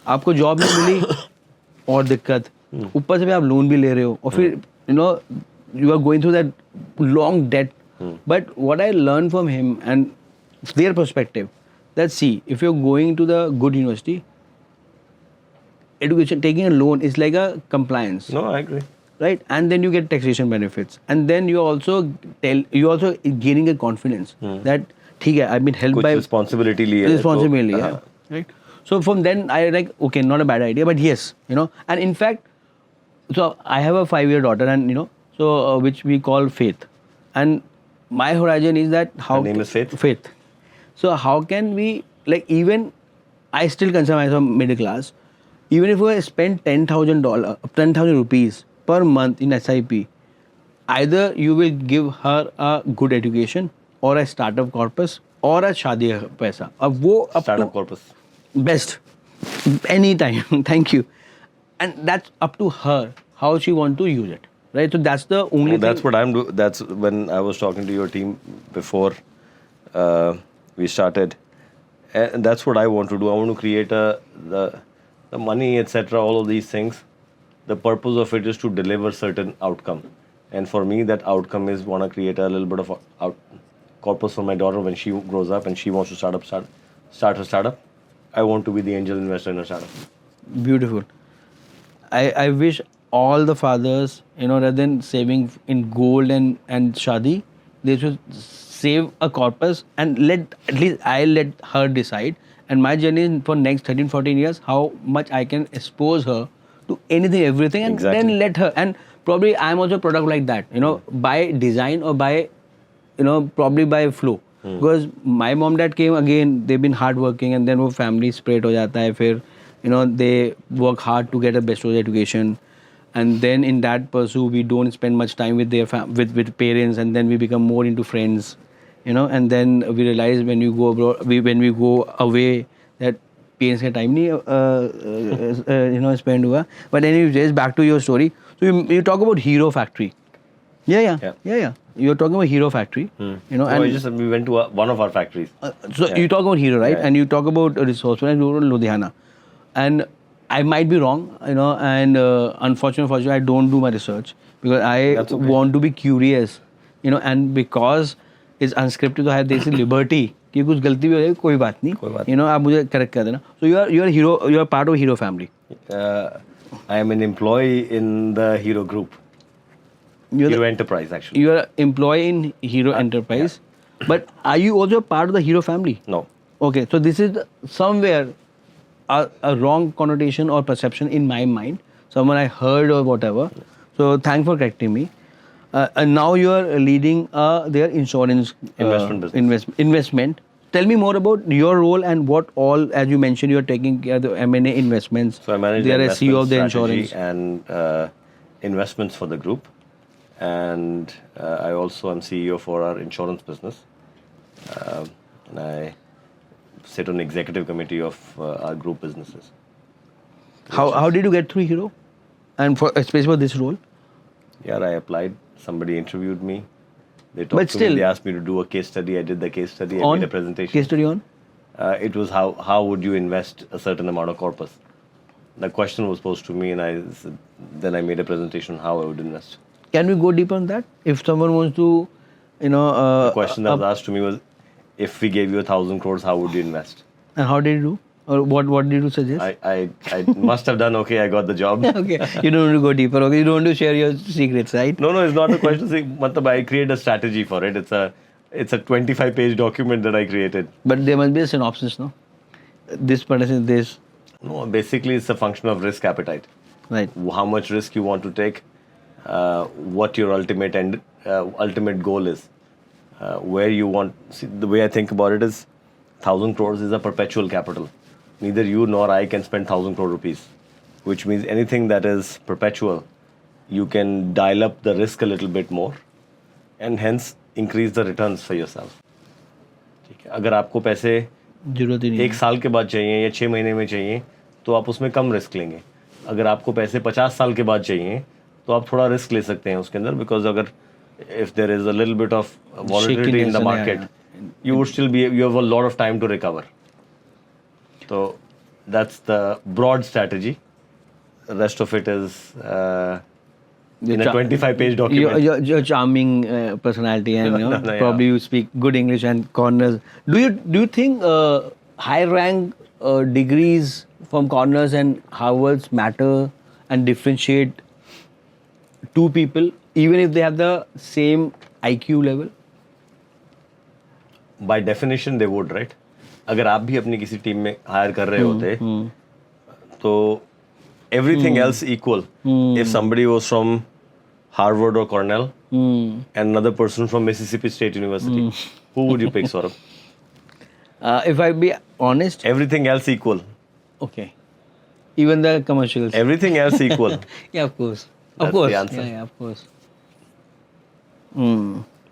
आपको जॉब नहीं मिली और दिक्कत, ऊपर से भी आप लोन भी ले रहे हो, और फिर you are going through that long debt. But what I learned from him and their perspective, that see, if you're going to the good university, education, taking a loan is like a compliance. No, I agree. Right, and then you get taxation benefits, and then you also gaining a confidence that ठीक है, I've been helped by responsibility liya, right. So from then I like, okay, not a bad idea, but yes, and in fact, so I have a 5-year daughter, and so which we call Faith, and my horizon is that how her name is Faith. So how can we, like, even I still consider myself middle class, even if I spend $10,000 rupees per month in SIP, either you will give her a good education or a startup corpus or a शादी का पैसा. अब वो startup corpus best anytime. Thank you. And that's up to her how she want to use it. right? So that's the only That's thing. what I'm doing. That's when I was talking to your team before we started, and that's what I want to do. I want to create the money, etc. All of these things. The purpose of it is to deliver certain outcome, and for me, that outcome is want to create a little bit of corpus for my daughter when she grows up and she wants to start her startup. I want to be the angel investor in her startup. Beautiful. I wish all the fathers, rather than saving in gold and shadi, they should save a corpus and at least I let her decide. And my journey is for next 13, 14 years, how much I can expose her to anything, everything, and Exactly. then let her. And probably I'm also a product like that, by design or by, probably by flow. Because my mom dad came again, they've been hardworking, and then वो family spread हो जाता है फिर, they work hard to get a best education, and then in that pursuit we don't spend much time with their with parents, and then we become more into friends, and then we realize when you go abroad, when we go away, that parents का time नहीं spend हुआ. But anyways, back to your story. So you talk about Hero Factory. Yeah. You're talking about Hero Factory, and We went to one of our factories. so you talk about Hero, right? Yeah. And you talk about resourceful and rural Ludhiana. And I might be wrong, and unfortunately, I don't do my research because I That's okay. want to be curious, and because it's unscripted, so I have this liberty कि कुछ गलती भी हो जाए कोई बात नहीं, आप मुझे correct कर देना. So you're a hero, you're part of Hero family. I am an employee in the Hero Group. You're Hero the, Enterprise, actually. you're an employee in Hero Enterprise, but are you also part of the Hero family? No. Okay, so this is somewhere a wrong connotation or perception in my mind. Someone I heard or whatever. So thanks for correcting me. And now you are leading their insurance Investment business. Investment. Tell me more about your role and what all, as you mentioned, you are taking care of the M&A investments. So I manage They the are a CEO of the investment insurance. strategy and investments for the group. And I also am CEO for our insurance business. And I sit on the executive committee of our group businesses. How did you get through Hero? And for especially for this role? Yeah, I applied. Somebody interviewed me. They But talked to still- me. They asked me to do a case study. I did the case study. I On made a presentation. case study on? It was how would you invest a certain amount of corpus? The question was posed to me, and then I made a presentation on how I would invest. Can we go deeper on that? If someone wants to, The question that was asked to me was, if we gave you 1,000 crores, how would you invest? and how did you do? Or what did you suggest? I must have done okay. I got the job. Okay, you don't want to go deeper. Okay, you don't want to share your secrets, right? No, it's not a question. See, matlab, I created a strategy for it. It's a 25-page document that I created. But there must be a synopsis, no? This person is this, No, basically it's a function of risk appetite. right? How much risk you want to take, what your ultimate goal is, where you want. See, the way I think about it is, 1,000 crores is a perpetual capital. Neither you nor I can spend 1,000 crore rupees, which means anything that is perpetual, you can dial up the risk a little bit more, and hence increase the returns for yourself. ठीक है, अगर आपको पैसे जरूरत ही नहीं एक साल के बाद चाहिए या 6 महीने में चाहिए तो आप उसमें कम रिस्क लेंगे. अगर आपको पैसे 50 साल के बाद चाहिए तो आप थोड़ा रिस्क ले सकते हैं उसके अंदर, बिकॉज अगर if there is a little bit of volatility in the Shakiness, market you would still you have a lot of time to recover. So that's the broad strategy. The rest of it is in a 25-page document. Your charming personality, and No, probably yeah. you speak good English and corners. Do you think high rank degrees from corners and Harvard's matter and differentiate two people even if they have the same IQ level? By definition they would, right? अगर आप भी अपनी किसी team में higher कर रहे होते तो everything else equal. If somebody was from Harvard or Cornell and another person from Mississippi State University, who would you pick, Saurabh? If I be honest, Everything else equal. okay. Even the commercials. Everything else equal. Yeah, of course. That's Of course. the answer. Yeah, of course.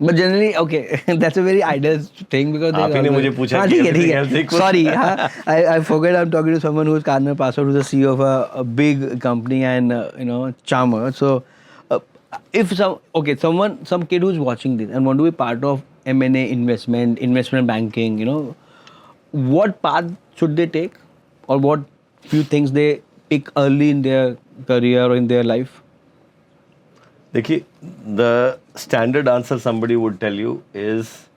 But generally, okay, that's a very ideal thing because आप ही ने मुझे पूछा हाँ, कि ठीक है, everything ठीक else है. equal. Sorry, हाँ, I forget I'm talking to someone who's Karnar Password, who's the CEO of a big company and charmer. So if some kid who's watching this and want to be part of M&A investment banking, what path should they take, or what few things they pick early in their career or in their life? देखिए, the standard answer somebody would tell you is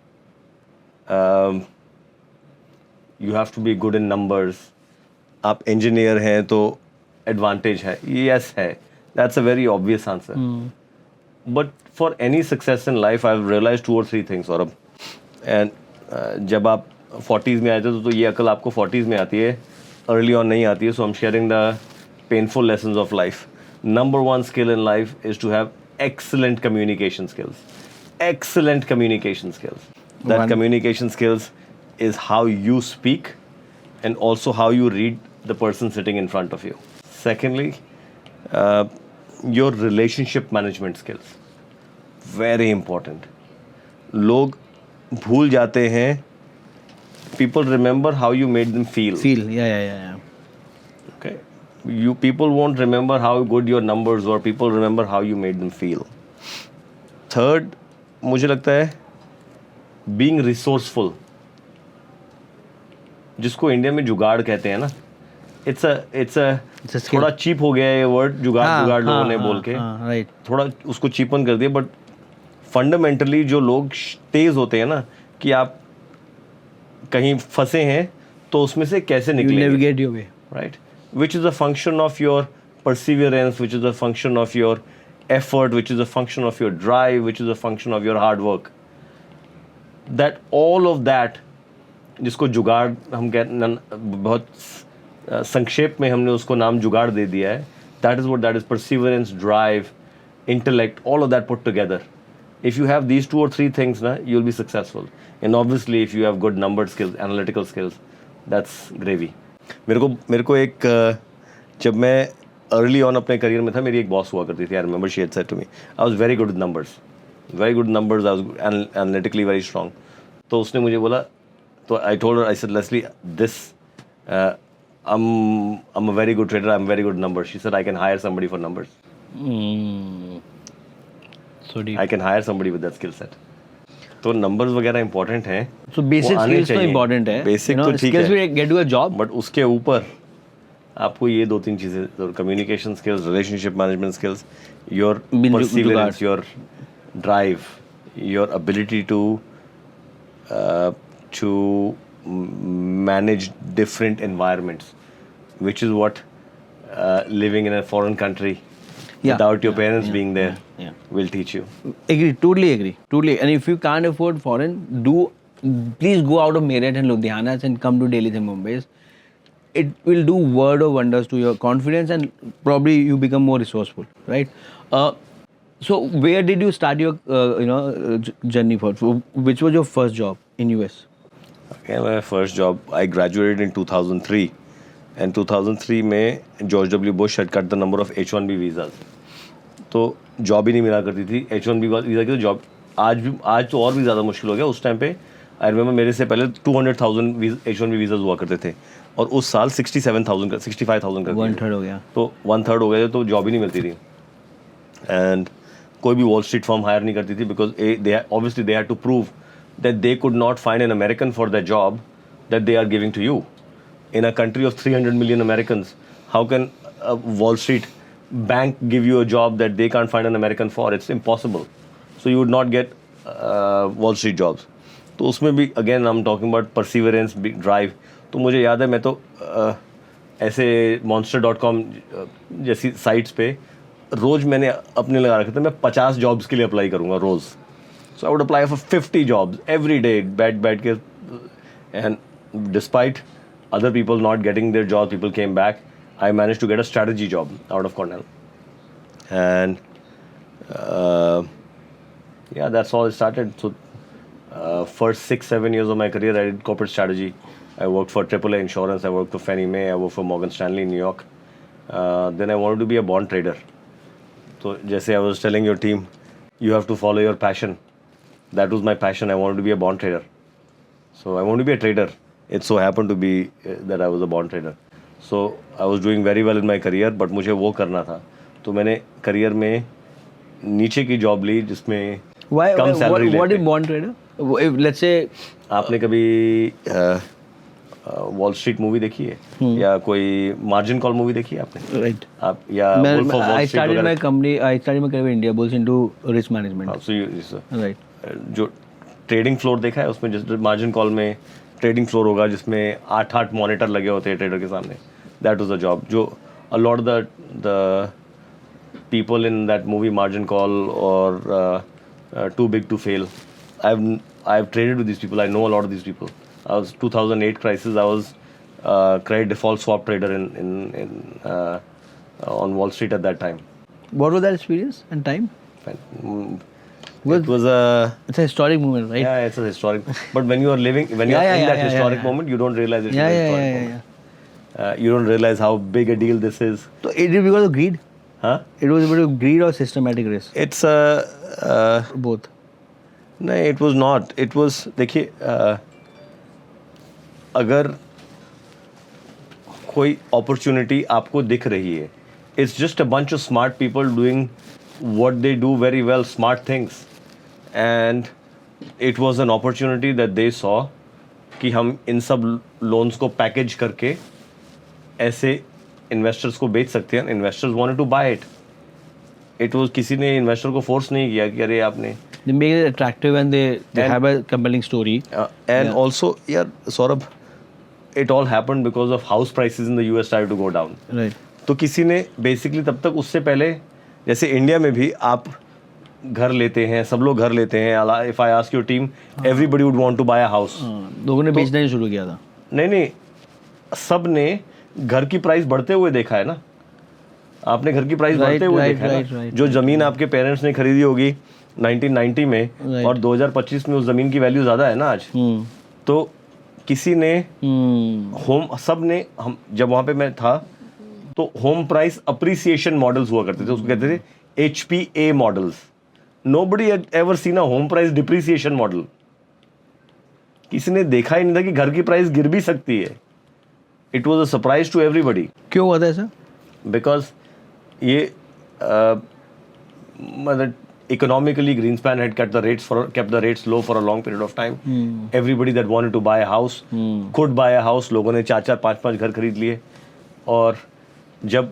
you have to be good in numbers. आप engineer हैं तो advantage है. Yes है. That's a very obvious answer. But for any success in life, I've realized 2 or 3 things, Saurabh. And जब आप 40s में आए थे तो ये अकल आपको 40s में आती है, early on नहीं आती है. So I'm sharing the painful lessons of life. Number 1 skill in life is to have excellent communication skills. Excellent communication skills. That communication skills is how you speak and also how you read the person sitting in front of you. Secondly, your relationship management skills. Very important. लोग भूल जाते हैं. People remember how you made them feel. Yeah. Okay. People won't remember how good your numbers were. People remember how you made them feel. Third, मुझे लगता है being resourceful, जिसको India में जुगाड़ कहते हैं ना, it's a थोड़ा चीप हो गया है ये वर्ड, जुगाड़ लोगों ने बोल के राइट, थोड़ा उसको चीपन कर दिया. बट फंडामेंटली जो लोग तेज होते हैं ना, कि आप कहीं फंसे हैं तो उसमें से कैसे निकलेंगे, navigate your way, right, which is a function of your perseverance, which is a function of your effort, which is a function of your drive, which is a function of your hard work. That all of that, जिसको जुगाड़ हम बहुत संक्षेप में हमने उसको नाम जुगाड़ दे दिया है, that is perseverance, drive, intellect, all of that put together. If you have these 2 or 3 things, you'll be successful. And obviously if you have good number skills, analytical skills, that's gravy. मेरे को एक जब मैं early on अपने career में था, मेरी एक बॉस हुआ करती थी. I remember she had said to me, I was very good with numbers, I was analytically very strong. तो उसने मुझे बोला, तो I told her, I said, Leslie, this I'm a very good trader, I'm very good numbers. She said, I can hire somebody for numbers. So deep. I can hire somebody with that skill set. तो numbers वगैरह important हैं. So basic skills तो important है. Basic तो ठीक skills है. will get you a job. But उसके ऊपर आपको ये 2-3 चीज़ें, communication skills, relationship management skills, your perseverance, your drive, your ability to manage different environments, which is what living in a foreign country without your parents being there will teach you. Totally agree. And if you can't afford foreign, please go out of Meerut and Ludhiana and come to Delhi and Mumbai. It will do word of wonders to your confidence, and probably you become more resourceful, right? So where did you start your journey for? Which was your first job in US? Okay, my first job, I graduated in 2003, and 2003 में George W. Bush had cut the number of H-1B visas. तो job ही नहीं मिला करती थी. H-1B visa की तो job आज तो और भी ज़्यादा मुश्किल हो गया. उस टाइम पे आई रिमेंबर मेरे से पहले 200,000 H-1B वीज़ाज हुआ करते थे, और उस साल 65,000 कर 1/3 हो गया. तो 1/3 हो गए, तो जॉब ही नहीं मिलती थी. एंड कोई भी वॉल स्ट्रीट फर्म हायर नहीं करती थी, because obviously they had to prove that they could not find an American for the job that they are giving to you. In a country of 300 million Americans, how can a Wall Street bank give you a job that they can't find an American for? It's impossible. So you would not get Wall Street jobs. तो उसमें भी again I'm talking about perseverance, drive. तो मुझे याद है, मैं तो ऐसे monster.com जैसी साइट्स पे रोज़ मैंने अपने लगा रखा था, मैं 50 जॉब्स के लिए अप्लाई करूँगा रोज़. So I would apply for 50 jobs every day, bad, and despite other people not getting their jobs, people came back. I managed to get a strategy job out of Cornell, and that's all it started. So first 6-7 years of my career, I did corporate strategy. I worked for AAA Insurance, I worked for Fannie Mae, I worked for Morgan Stanley in New York. Then I wanted to be a bond trader. So जैसे I was telling your team, you have to follow your passion. That was my passion. I wanted to be a bond trader. So I wanted to be a trader. It so happened to be that I was a bond trader. So I was doing very well in my career, but मुझे वो करना था. तो मैंने career में नीचे की job ली जिसमें Why? कम सैलरी What लेते is bond trader? If, let's say आपने कभी वॉल स्ट्रीट मूवी देखी है या कोई मार्जिन कॉल मूवी देखी है आपने? right. आप या Wolf of Wall I Street started वगैरह? my company. I started my career in India, both into risk management. हाँ, so Right. जो ट्रेडिंग फ्लोर देखा है उसमें जिस मार्जिन कॉल में ट्रेडिंग फ्लोर होगा जिसमें 8 मॉनिटर लगे होते हैं ट्रेडर के सामने, दैट वाज द जॉब जो a lot of the people in that movie Margin Call or Too Big to Fail, I've traded with these people. I know a lot of these people. I was 2008 crisis. I was credit default swap trader in on Wall Street at that time. What was that experience and time? It was a It's a historic moment, right? yeah, it's a historic. But when you are living, when you are in that historic moment, you don't realize it's a historic moment. You don't realize how big a deal this is. So it is because of greed. Huh? It was because of greed or systematic risk. It's a Both. नहीं, it was not. It was देखिए अगर कोई opportunity आपको दिख रही है, it's just a bunch of smart people doing what they do very well, smart things, and it was an opportunity that they saw कि हम इन सब loans को package करके ऐसे investors को बेच सकते हैं. Investors wanted to buy it. It was किसी ने investor को force नहीं किया कि अरे आपने They make it attractive and they have a compelling story. and also yeah, Saurabh, it all happened because of house prices in the US started to go down. Right. तो किसी ने basically तब तक उससे पहले जैसे इंडिया में भी आप घर लेते हैं, सब लोग घर लेते हैं. If I ask your team, everybody would want to buy a house. लोगों ने बेचना ही शुरू किया था. नहीं, सब ने घर की प्राइस बढ़ते हुए देखा है ना. आपने घर की प्राइस बढ़ते हुए देखा है ना. जो जमीन आपके पेरेंट्स ने खरीदी होगी 1990 में और 2025 में उस जमीन की वैल्यू ज्यादा है ना आज. तो किसी ने होम, सब ने, हम जब वहां पे मैं था तो होम प्राइस अप्रिसिएशन मॉडल्स हुआ करते थे, उसको कहते थे HPA models. Nobody had ever seen a home price depreciation model. किसी ने देखा ही नहीं था कि घर की प्राइस गिर भी सकती है. It was a surprise to everybody. क्यों हुआ था ऐसा? बिकॉज ये मतलब economically Greenspan had kept the rates low for a long period of time. Everybody that wanted to buy a house could buy a house. लोगों ने 4-4, 5-5 घर खरीद लिए. और जब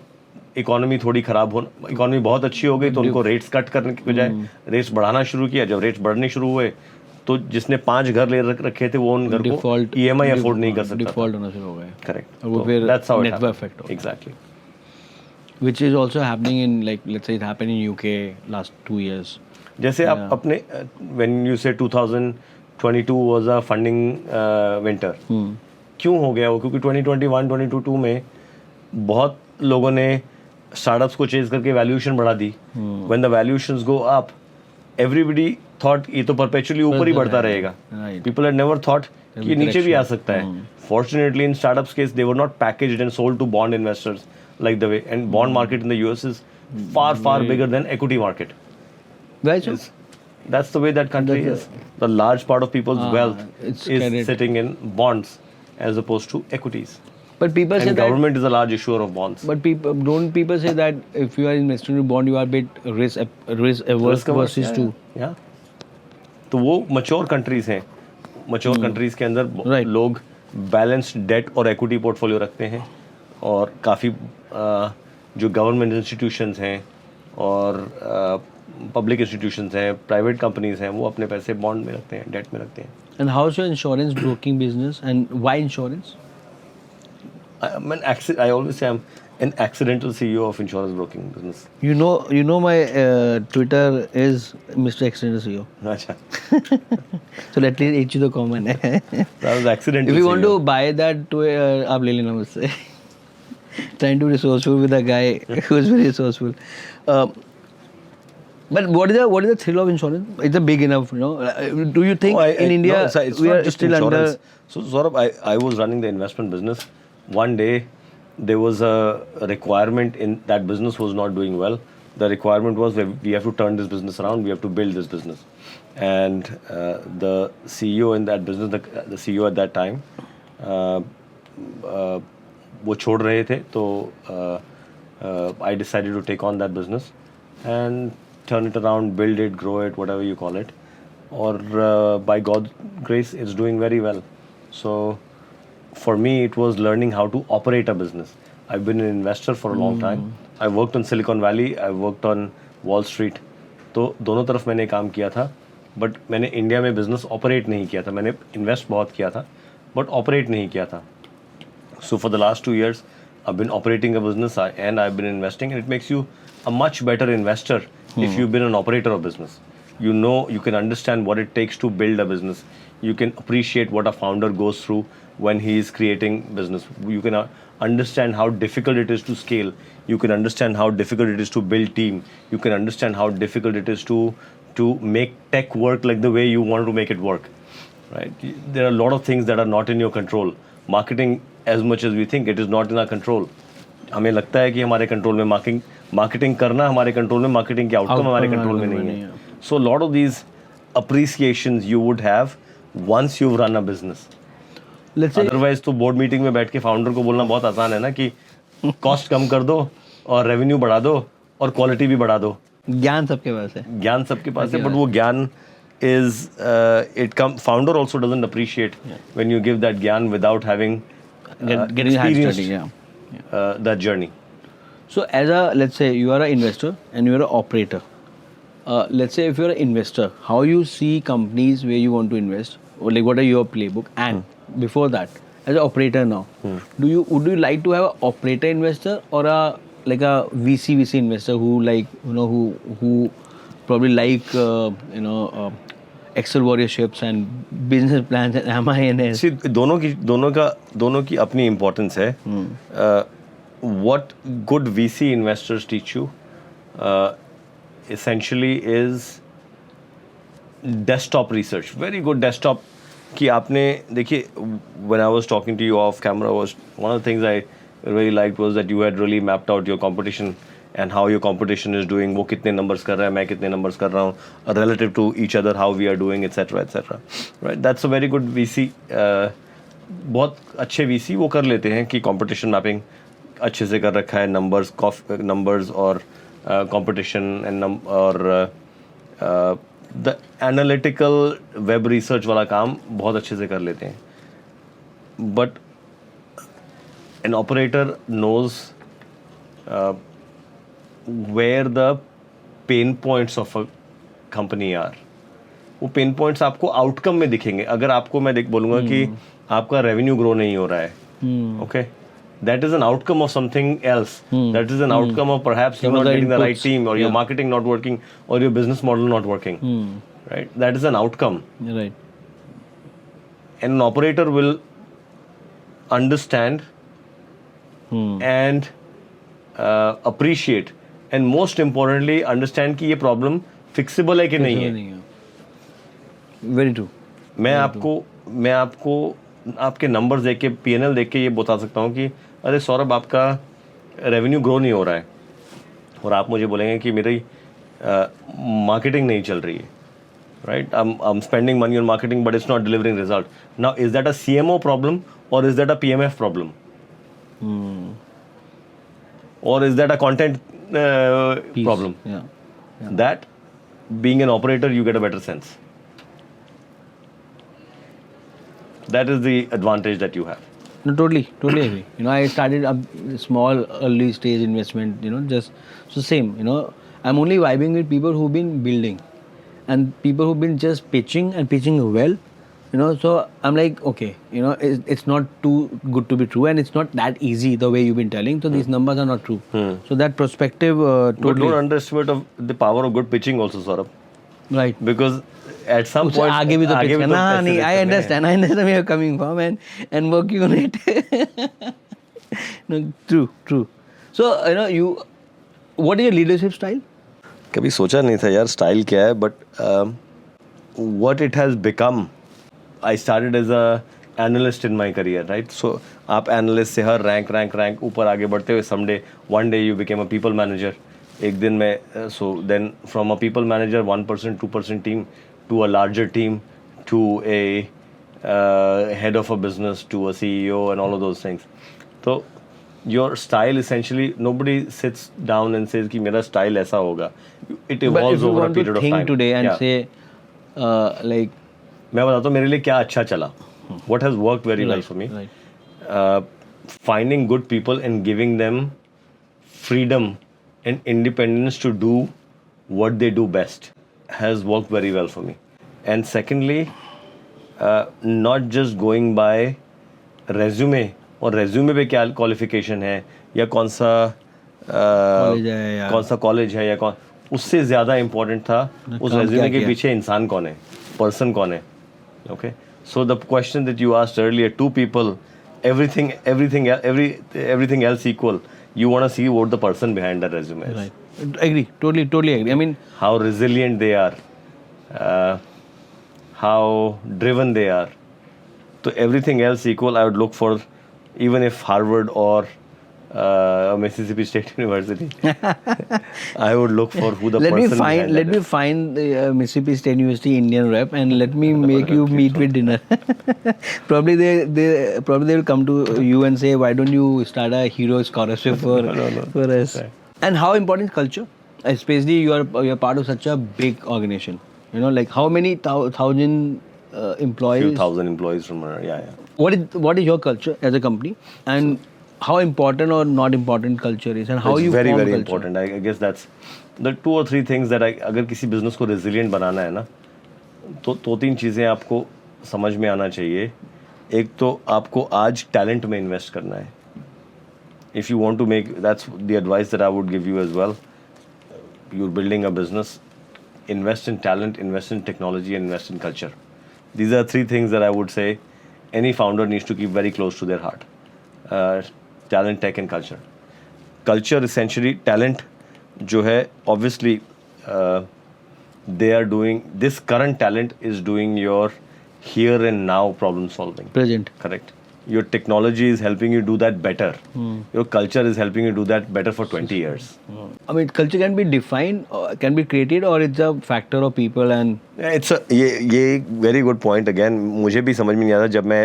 इकोनॉमी थोड़ी खराब हो, इकोनॉमी बहुत अच्छी हो गई तो उनको रेट्स कट करने की बजाय रेट्स बढ़ाना शुरू किया. जब रेट्स बढ़ने शुरू हुए तो जिसने 5 घर ले रखे थे वो उन घर को EMI अफोर्ड नहीं कर सकता. डिफॉल्ट होना शुरू हो गया. करेक्ट. वो फिर that's how it network happened. Effect. Exactly. Which is also happening in, like, let's say it happened in UK last 2 years. जैसे आप अपने when you say 2022 was a funding winter, क्यों हो गया वो? क्योंकि 2021-2022 में बहुत लोगों ने स्टार्टअप्स को चेज करके वैल्यूएशन बढ़ा दी. when the valuations go up, everybody thought ये तो perpetually ऊपर ही बढ़ता रहेगा. People had never thought कि ये नीचे भी आ सकता है. Fortunately in startups case they were not packaged and sold to bond investors like the way, and bond market in the US is far bigger than equity market. Right. That's the way that country is. The large part of people's wealth is sitting in bonds as opposed to equities. But people say And government is a large issuer of bonds. But people say that if you are investing in bond, you are a bit risk averse versus too. Yeah. तो वो mature countries हैं. Mature countries के अंदर लोग balanced debt और equity portfolio रखते हैं. और काफ़ी जो गवर्नमेंट इंस्टीट्यूशंस हैं और पब्लिक इंस्टीट्यूशंस हैं, प्राइवेट कंपनीज हैं, वो अपने पैसे बॉन्ड में रखते हैं, डेट में रखते हैं. And how is your insurance broking business and why insurance? I always say I'm an accidental CEO of insurance broking business. You know my Twitter is Mr. Accidental CEO. अच्छा. So let me each the common. That was accidental. If you want to buy that, to आप ले लेना मुझसे. Trying to be resourceful with a guy who is very resourceful. But what is the thrill of insurance? It's a big enough, you know. Do you think in India we are still insurance. under? So Saurabh, I was running the investment business. One day there was a requirement in that business was not doing well. The requirement was we have to turn this business around. We have to build this business. And the CEO in that business, the CEO at that time, वो छोड़ रहे थे. तो I decided to take on that business. And turn it around, build it, grow it, whatever you call it. Or by God's grace, it's doing very well. So for me, it was learning how to operate a business. I've been an investor for a long time. I worked on Silicon Valley, I worked on Wall Street. तो दोनों तरफ मैंने काम किया था, but मैंने India में business operate नहीं किया था. मैंने इन्वेस्ट बहुत किया था, बट ऑपरेट नहीं किया था. So for the last 2 years, I've been operating a business and I've been investing, and it makes you a much better investor if you've been an operator of business. You know, you can understand what it takes to build a business. You can appreciate what a founder goes through when he is creating business. You can understand how difficult it is to scale. You can understand how difficult it is to build team. You can understand how difficult it is to make tech work like the way you want to make it work. Right? There are a lot of things that are not in your control. Marketing, as much as we think, it is not in our control. हमें लगता है कि हमारे control में marketing करना हमारे control में, marketing के आउटकम हमारे कंट्रोल में नहीं है. So lot of these appreciations you would have once you run a business. Otherwise तो बोर्ड मीटिंग में बैठ के फाउंडर को बोलना बहुत आसान है ना कि कॉस्ट कम कर दो और रेवेन्यू बढ़ा दो और क्वालिटी भी बढ़ा दो. ज्ञान सबके पास है, बट वो ज्ञान is founder also doesn't appreciate when you give that gyan without having getting experienced that journey. So as let's say you are an investor and you are an operator. Let's say if you are an investor, how you see companies where you want to invest, or like what are your playbook? And before that, as an operator now, would you like to have an operator investor or a VC investor who who probably Excel warrior ships and business plans and MINS? See, दोनों की अपनी importance है. What good VC investors teach you essentially is desktop research. Very good desktop. कि आपने देखिए, when I was talking to you off camera, one of the things I really liked was that you had really mapped out your competition and how your competition is doing. वो कितने numbers कर रहा है, मैं कितने numbers कर रहा हूँ, relative to each other, how we are doing, etc. Right? That's a very good VC. बहुत अच्छे VC वो कर लेते हैं कि competition mapping अच्छे से कर रखा है, numbers और competition और the analytical web research वाला काम बहुत अच्छे से कर लेते हैं. But an operator knows where the pain points of a company are. वो pain points आपको outcome में दिखेंगे. अगर आपको मैं बोलूँगा कि आपका revenue grow नहीं हो रहा है, okay, that is an outcome of something else. That is an outcome of perhaps you not getting the right team, or your marketing not working, or your business model not working. Right? That is an outcome. Right. And an operator will understand and appreciate, and most importantly understand कि ये problem fixable है कि नहीं है. Very true. मैं आपको आपके numbers देख के, P&L देख के ये बता सकता हूँ कि अरे सौरभ, आपका रेवेन्यू ग्रो नहीं हो रहा है, और आप मुझे बोलेंगे कि मेरी मार्केटिंग नहीं चल रही है. Right? I'm spending money on marketing, but it's not delivering result. Now, is that a CMO problem or is that a PMF problem? Or is that a content problem? Yeah. That, being an operator, you get a better sense. That is the advantage that you have. No, totally agree. I started a small early stage investment, just so same, I'm only vibing with people who've been building and people who've been just pitching and pitching well, so I'm like, okay, it's not too good to be true, and it's not that easy the way you've been telling, so these numbers are not true. So that perspective totally. But don't underestimate the power of good pitching also, Saurabh. Right. Because at some point आगे भी तो pitch करना. नहीं, I understand where you're coming from and working on it. No, true. So you, what is your leadership style? कभी सोचा नहीं था यार स्टाइल क्या है, but what it has become. I started as a analyst in my career, right? So आप analyst से हर rank ऊपर आगे बढ़ते हुए one day you became a people manager. एक दिन में, so then from a people manager 1%, 2% team to a larger team to a head of a business to a CEO and all of those things. So your style essentially, nobody sits down and says कि मेरा style ऐसा होगा. It But if evolves you over a want to period of think time. today and Yeah. say, like, मैं बताता हूँ मेरे लिए क्या अच्छा चला. What has worked very well for me. right. Finding good people and giving them freedom and independence to do what they do best has worked very well for me. And secondly, not just going by resume और resume पे क्या qualification है या कौन सा College है या- कौन सा कॉलेज है या कौन, उससे ज़्यादा इम्पोर्टेंट था उस काम resume क्या के किया। पीछे इंसान कौन है, पर्सन कौन है. Okay, so the question that you asked earlier, two people, everything else equal, you want to see what the person behind the resume is. Right. Agree. Totally agree. I mean, How resilient they are, how driven they are. So everything else equal, I would look for, even if Harvard or Mississippi State University, I would look for who the let me person find behind let that me is. find the Mississippi State University Indian rep and let me make you meet with dinner. Probably they will come to you and say, why don't you start a hero scholarship for for us? Right. And how important is culture, especially you're part of such a big organization. You know, like how many thousand employees? Few thousand employees from yeah. What is your culture as a company, and how important or not important culture is, and how It's you very form very culture? important. I guess that's the 2 or 3 things that अगर किसी business को resilient बनाना है ना, तो 2-3 चीज़ें आपको समझ में आना चाहिए. एक तो आपको आज टैलेंट में इन्वेस्ट करना है. If you want to make, that's the advice that I would give you as well. You're building a business, invest in talent, invest in technology, and invest in culture. These are 3 things that I would say any founder needs to keep very close to their heart. Talent, tech, and culture. Culture essentially, talent जो है, obviously they are doing, this current talent is doing your here and now problem solving. Present. Correct. Your technology is helping you do that better. Your culture is helping you do that better for 20 years. I mean, culture can be defined, or can be created, or it's a factor of people and. Yeah, it's a ये very good point again. मुझे भी समझ में नहीं आता जब मैं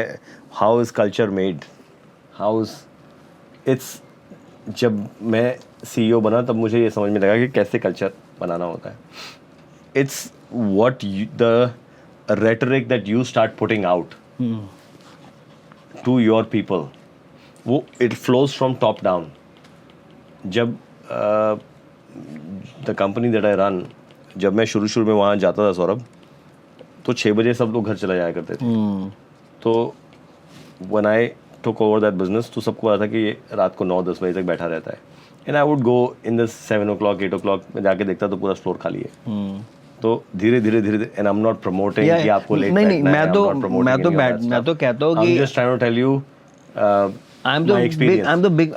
how is culture made, how is it's, जब मैं CEO बना तब मुझे ये समझ में लगा कि कैसे कल्चर बनाना होता है. It's what the rhetoric that you start putting out to your people. वो it flows from top down. जब the company that I run, जब मैं शुरू में वहाँ जाता था सौरभ, तो 6 बजे सब लोग घर चला जाया करते थे. तो when I took over that business, तो सबको पता था कि ये रात को 9-10 बजे तक बैठा रहता है. And I would go in the 7 o'clock, 8 o'clock में जाके देखता तो पूरा स्टोर खाली है. तो धीरे and I'm not promoting Yeah, कि आपको लेट नहीं, बैठना है. मैं तो कहता हूँ कि I'm just trying to tell you I'm my experience.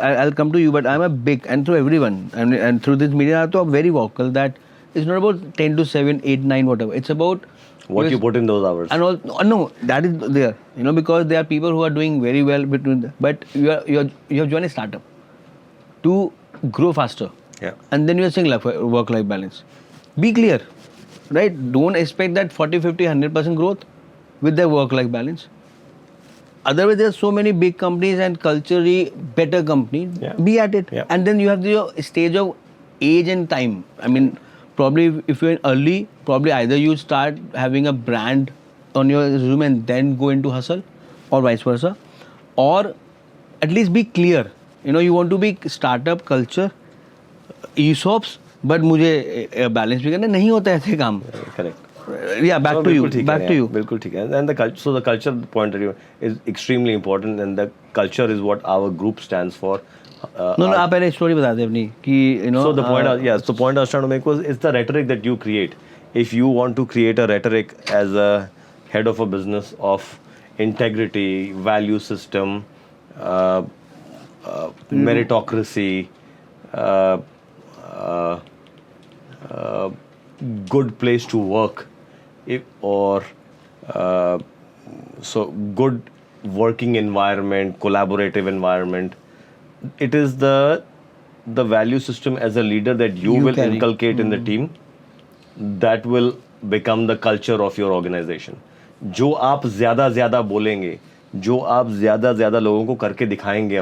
I'll come to you, but I'm a big, and through everyone, and through this media, I'm very vocal that it's not about 10 to 7, 8, 9, whatever. It's about What you put in those hours. and all. No, that is there. You know, because there are people who are doing very well between, but you have joined a startup to grow faster. Yeah. And then you are saying work-life balance. Be clear, right? Don't expect that 40, 50, 100% growth with their work-life balance. Otherwise, there are so many big companies and culturally better companies. Yeah. Be at it. Yeah. And then you have the stage of age and time. I mean, probably if you're early, probably either you start having a brand on your resume and then go into hustle, or vice versa. Or at least be clear. You know, you want to be startup culture, ESOPs, but मुझे balance भी करना नहीं होता ऐसे काम. Correct. Yeah, back No, to you. बिल्कुल ठीक Back है, to you. बिल्कुल ठीक है. And the culture point of view is extremely important, and the culture is what our group stands for. No, आप पहले स्टोरी बता दे अपनी कि you know. So the point I was trying to make was, it's the rhetoric that you create. If you want to create a rhetoric as a head of a business of integrity, value system, meritocracy, good place to work, so good working environment, collaborative environment. It is the value system as a leader that you will carry. inculcate in the team that will become the culture of your organization. जो आप ज़्यादा बोलेंगे, जो आप ज़्यादा लोगों को करके दिखाएंगे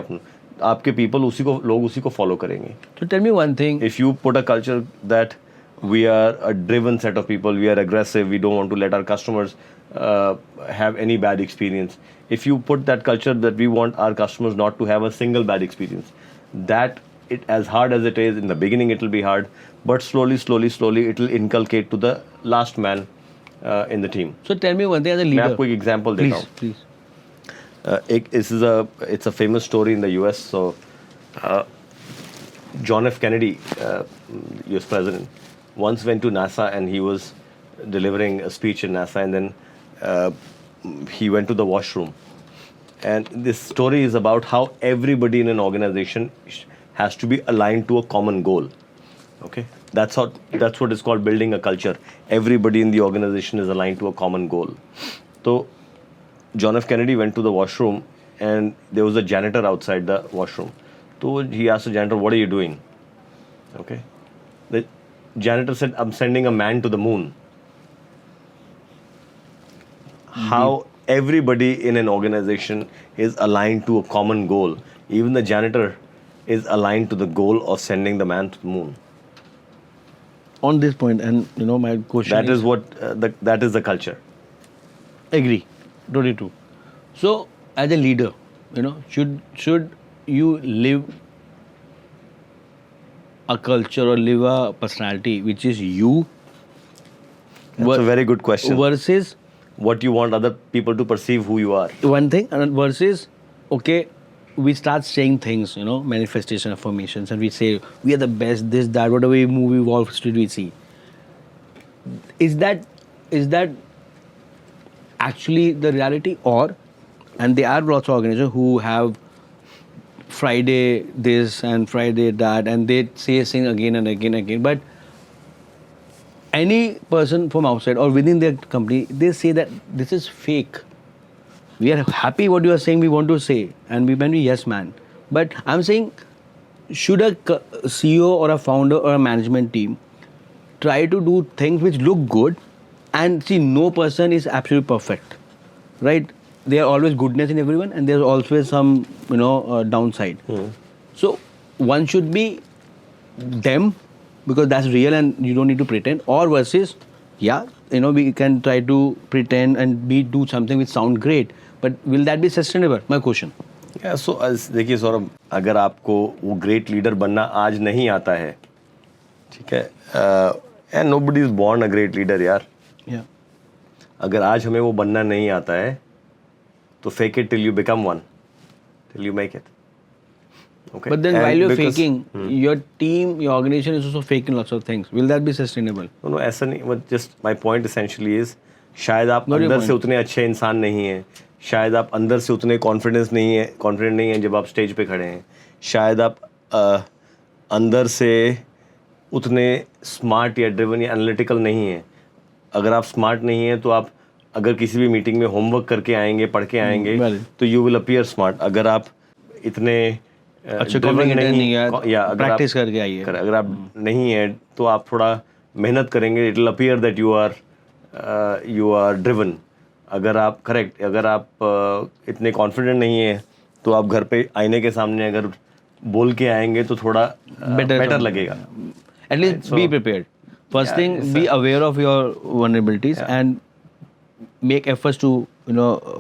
आपके people लोग उसी को follow करेंगे. So tell me one thing. If you put a culture that we are a driven set of people, we are aggressive, we don't want to let our customers have any bad experience. If you put that culture that we want our customers not to have a single bad experience, that it as hard as it is in the beginning, it will be hard, but slowly it will inculcate to the last man in the team. So tell me one thing as a leader. मैं आपको एक example देता हूँ. Please. It's a famous story in the US. So John F. Kennedy, US president, once went to NASA and he was delivering a speech in NASA, and then he went to the washroom. And this story is about how everybody in an organization has to be aligned to a common goal. Okay, that's what is called building a culture. Everybody in the organization is aligned to a common goal. So John F. Kennedy went to the washroom, and there was a janitor outside the washroom. So he asked the janitor, "What are you doing?" Okay, the janitor said, "I'm sending a man to the moon." How everybody in an organization is aligned to a common goal. Even the janitor is aligned to the goal of sending the man to the moon. On this point, and my question That is what that is the culture. Agree, totally true. So as a leader, should you live a culture or live a personality which is you? That's a very good question. Versus what you want other people to perceive who you are. One thing, and versus, okay, we start saying things, manifestation, affirmations, and we say we are the best, this, that, whatever movie Wall Street we see. Is that actually the reality? And there are lots of organizations who have Friday this and Friday that, and they say things again and again. But any person from outside or within their company, they say that this is fake. We are happy what you are saying, we want to say, and we can be yes man. But I'm saying, should a CEO or a founder or a management team try to do things which look good, and see, no person is absolutely perfect, right? There are always goodness in everyone, and there's always some downside. So one should be them, because that's real and you don't need to pretend. Or versus, we can try to pretend and do something which sound great, but will that be sustainable? My question. Yeah, so देखिए सौरभ, अगर आपको वो great leader बनना आज नहीं आता है, ठीक है, and nobody is born a great leader यार. Yeah. अगर आज हमें वो बनना नहीं आता है, तो fake it till you become one, till you make it. Okay. But then while you're faking, your team, your organization is also faking lots of things. Will that be sustainable? No, ऐसा नहीं. But just my point essentially is, शायद आप अंदर से उतने अच्छे इंसान नहीं हैं, शायद आप अंदर से उतने कॉन्फिडेंट नहीं हैं जब आप स्टेज पे खड़े हैं, शायद आप अंदर से उतने स्मार्ट या ड्रिवन या एनालिटिकल नहीं हैं. अगर आप स्मार्ट नहीं हैं तो आप अगर किसी भी मीटिंग में होमवर्क करके आएंगे, पढ़ के आएंगे, तो यू विल अपीयर स्मार्ट. अगर आप इतने अच्छे नहीं है, या प्रैक्टिस करके आइए, अगर आप नहीं है तो आप थोड़ा मेहनत करेंगे, it will appear that you are driven. अगर आप इतने कॉन्फिडेंट नहीं है तो आप घर पे आईने के सामने अगर बोल के आएंगे तो थोड़ा बेटर लगेगा. At least be prepared. First thing, be aware of your vulnerabilities and make efforts to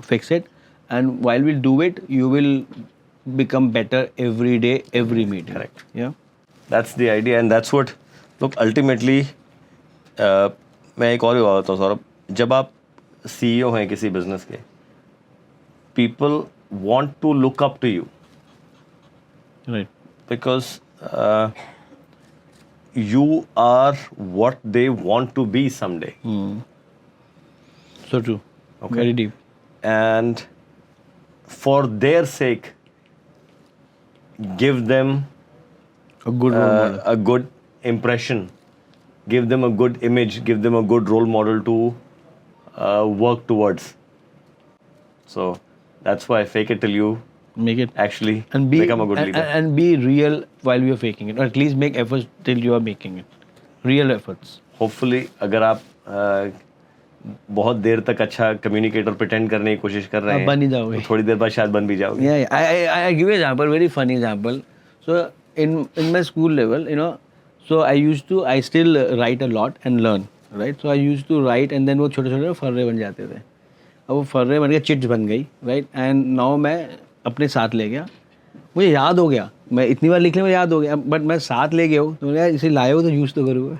fix it. And while we do it, you will become better every day, every meeting. Correct. Yeah. That's the idea, and that's what. Look, ultimately, मैं एक और बात बताऊँ सौरभ, जब आप CEO हैं किसी business के, people want to look up to you. Right. Because you are what they want to be someday. So true. Okay. Very deep. And for their sake, give them A good role model. a good impression, give them a good image, give them a good role model to work towards. So that's why fake it till you Make it actually and become a good leader. And be real while you're faking it, or at least make efforts till you are making it. Real efforts. Hopefully, अगर आप बहुत देर तक अच्छा communicator pretend करने की कोशिश कर रहे हैं, बन ही जाओगे। तो थोड़ी देर बाद शायद बन भी जाओगे. Yeah, I give you an example, very funny example. So in my school level, so I still write a lot and learn, right? So I used to write and then वो छोटे छोटे फर्रे बन जाते थे. अब वो फर्रे बन गए, चिट्स बन गई, right? And now मैं अपने साथ ले गया, मुझे याद हो गया, मैं इतनी बार लिखने में याद हो गया, बट मैं साथ ले गया हूँ, तो मैंने कहा इसे लाए हो तो यूज़ तो करूँगा.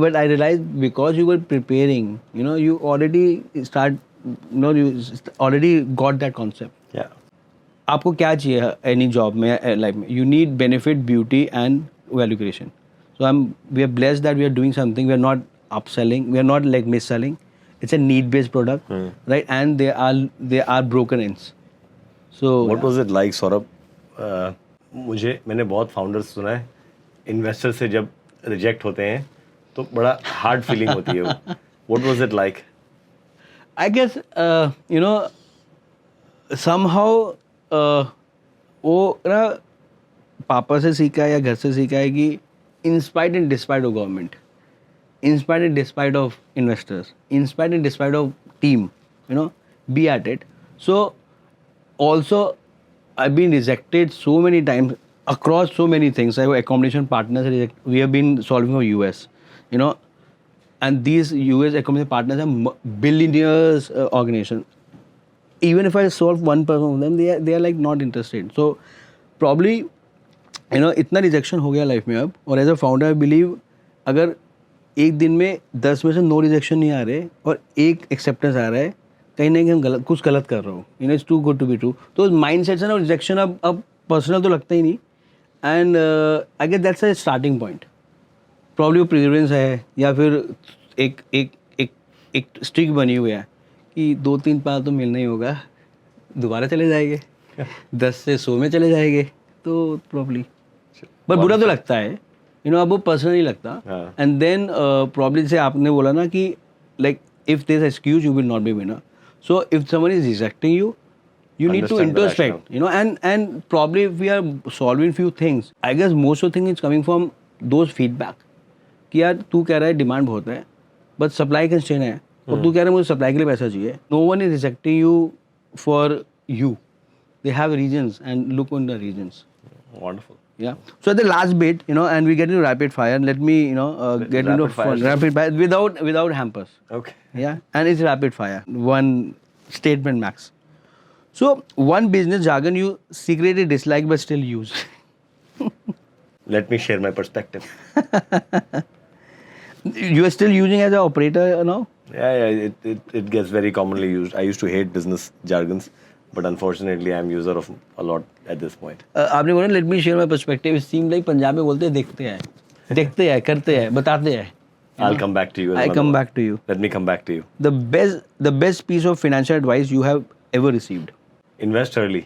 But I realized because you were preparing, you already already got that concept. Yeah. आपको क्या चाहिए एनी जॉब में, लाइफ में? You need benefit, beauty and value creation. So we are blessed that we are doing something. We are not upselling, we are not like mis-selling. It's a need-based product, right? And they are broken ends. So What was it like, Saurabh? मैंने बहुत founders सुना है, investor से जब reject होते हैं तो बड़ा हार्ड फीलिंग होती है वो. What was it like? I guess somehow वो ना पापा से सीखा है या घर से सीखा है कि in spite and despite of government, in spite and despite of investors, in spite and despite of team, be at it. So also I've been rejected so many times across so many things. I have accommodation partners. We have been solving for US, and these US accommodation partners are billionaires organizations. Even if I solve one person of them, they are like not interested. So probably इतना rejection हो गया life में अब. और as a founder I believe अगर एक दिन में 10 में से 9 रिजेक्शन नहीं आ रहे और एक एक्सेप्टेंस आ रहा है, कहीं ना कहीं हम कुछ गलत कर रहा हूँ. It's too good to be true. तो माइंड सेट से ना रिजेक्शन अब पर्सनल तो लगता ही नहीं. And I guess that's a starting point. Probably वो प्रिफरेंस है या फिर एक एक एक एक स्ट्रिक बनी हुई है कि 2-3 बार तो मिलना ही होगा, दोबारा चले जाएंगे, 10 से 100 में चले जाएंगे. तो प्रॉब्ली बट बुरा तो लगता है, अब वो पर्सनल नहीं लगता. एंड देन प्रॉब्ली जैसे आपने बोला ना कि like if there is excuse you will not be winner. So if someone is rejecting you, you need to introspect, and probably if we are solving few things, I guess most of the thing is coming from those feedback कि यार तू कह रहा है demand बहुत है but supply constraint है, और तू कह रहा है मुझे सप्लाई के लिए पैसा चाहिए. No one is rejecting you for you. They have reasons and look on the reasons. Wonderful. Yeah. So at the last bit, and we get into rapid fire. Let me, get into rapid fire without hampers. Okay. Yeah. And it's rapid fire. One statement max. So one business jargon you secretly dislike but still use. Let me share my perspective. You are still using as an operator now? Yeah. It gets very commonly used. I used to hate business jargons. But unfortunately, I am user of a lot at this point. आपने बोला let me share my perspective. It seems like Punjab में बोलते हैं देखते हैं, करते हैं, बताते हैं. I'll come back to you. I come back to you. Let me come back to you. The best piece of financial advice you have ever received. Invest early.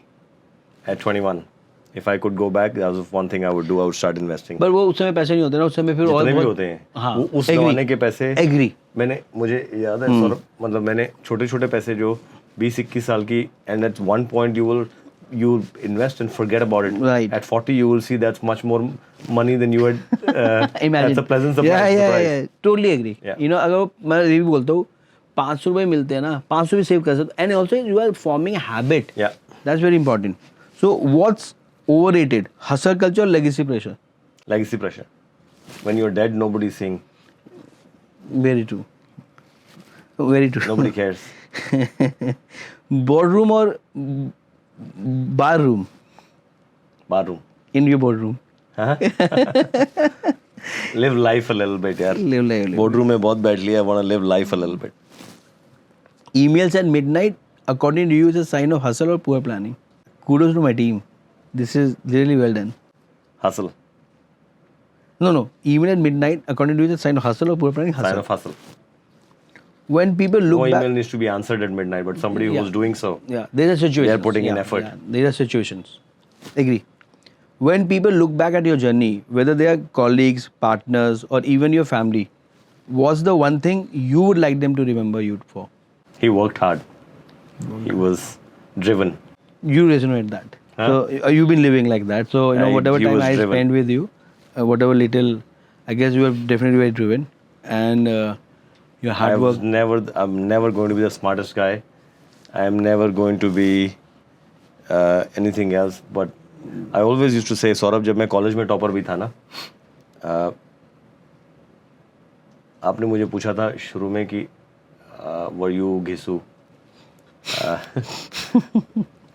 At 21. If I could go back, that was one thing I would do. I would start investing. पर वो उस समय पैसे नहीं होते ना, उस समय फिर और जितने भी होते हैं. हाँ. उस जमाने के पैसे. Agree. मुझे याद है सौरभ, मतलब मैंने छोटे पैसे जो 20-21 साल की, and at one point you invest and forget about it. Right. At 40 you will see that's much more money than you had Imagine. That's a pleasant surprise. Yeah. Totally agree. Yeah. अगर मैं ये भी बोलता हूँ 500 रुपये मिलते हैं ना, 500 भी सेव कर सकते. And also you are forming a habit. Yeah. That's very important. So what's overrated? Hustle culture or legacy pressure? Legacy pressure. When you're dead, nobody's seeing. Very true. Very true. Nobody cares. Boardroom or bar room? Barroom. In your boardroom. Huh? Live life a little bit, यार. Live. Boardroom में बहुत बैठ लिया. I want to live life a little bit. Emails at midnight, according to you, is a sign of hustle or poor planning? Kudos to my team. This is really well done. Hustle. No. Email at midnight, according to you, is a sign of hustle or poor planning? Hustle. Sign of hustle. When people look No back, email needs to be answered at midnight, but somebody who's doing so. yeah, there's a situation. They are putting in effort. Yeah, there are situations. Agree. When people look back at your journey, whether they are colleagues, partners, or even your family, what's the one thing you would like them to remember you for? He worked hard. He was driven. You resonate that. Huh? So you've been living like that. So whatever he time was I driven. spend with you, whatever little, I guess you are definitely very driven, and your hard work. I'm never going to be the smartest guy. I am never going to be anything else. But I always used to say, Saurabh, जब मैं college में topper भी था ना, आपने मुझे पूछा था शुरू में कि वर यू घिसू,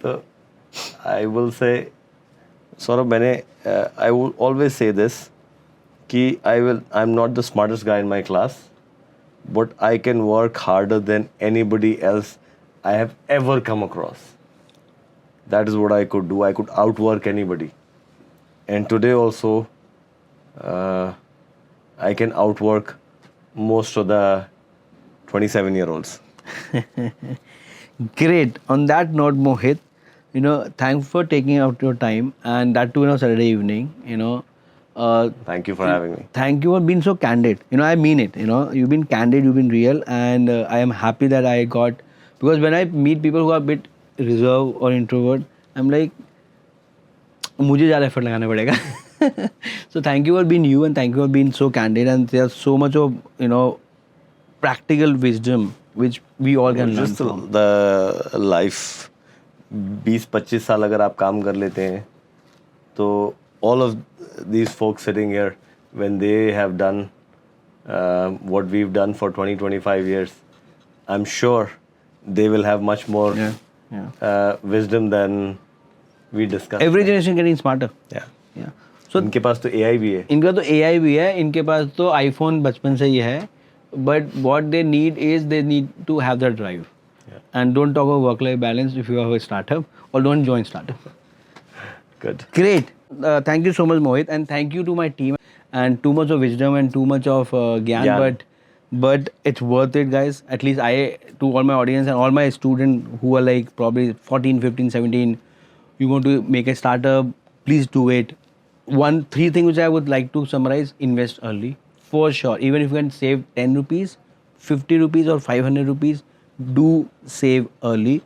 तो आई विल से, सौरभ, मैंने I will always say this कि I am not the smartest guy in my class, but I can work harder than anybody else I have ever come across. That is what I could do. I could outwork anybody. And today also, I can outwork most of the 27-year-olds. Great. On that note, Mohit, thanks for taking out your time, and that too, Saturday evening, Thank you for having me. Thank you for being so candid. I mean it. You've been candid, you've been real, and I am happy that I got, because when I meet people who are a bit reserved or introvert, I'm like, मुझे ज़्यादा effort लगाना पड़ेगा. So thank you for being you, and thank you for being so candid, and there's so much of practical wisdom which we all can learn Just from. the life, 20-25 साल अगर आप काम कर लेते हैं, तो all of these folks sitting here, when they have done what we've done for 20-25 years, I'm sure they will have much more wisdom than we discussed. Every generation getting smarter. Yeah. Yeah. So इनके पास तो AI भी है. इनका तो AI भी है, इनके पास तो iPhone बचपन से ही है, but what they need is they need to have that drive. Yeah. And don't talk about work-life balance if you have a startup, or don't join startup. Good. Great. Thank you so much, Mohit, and thank you to my team, and too much of wisdom and too much of gyan, but it's worth it, guys. At least to all my audience and all my students who are like probably 14, 15, 17, you want to make a startup, please do it. Three things which I would like to summarize: invest early, for sure. Even if you can save 10 rupees, 50 rupees or 500 rupees, do save early.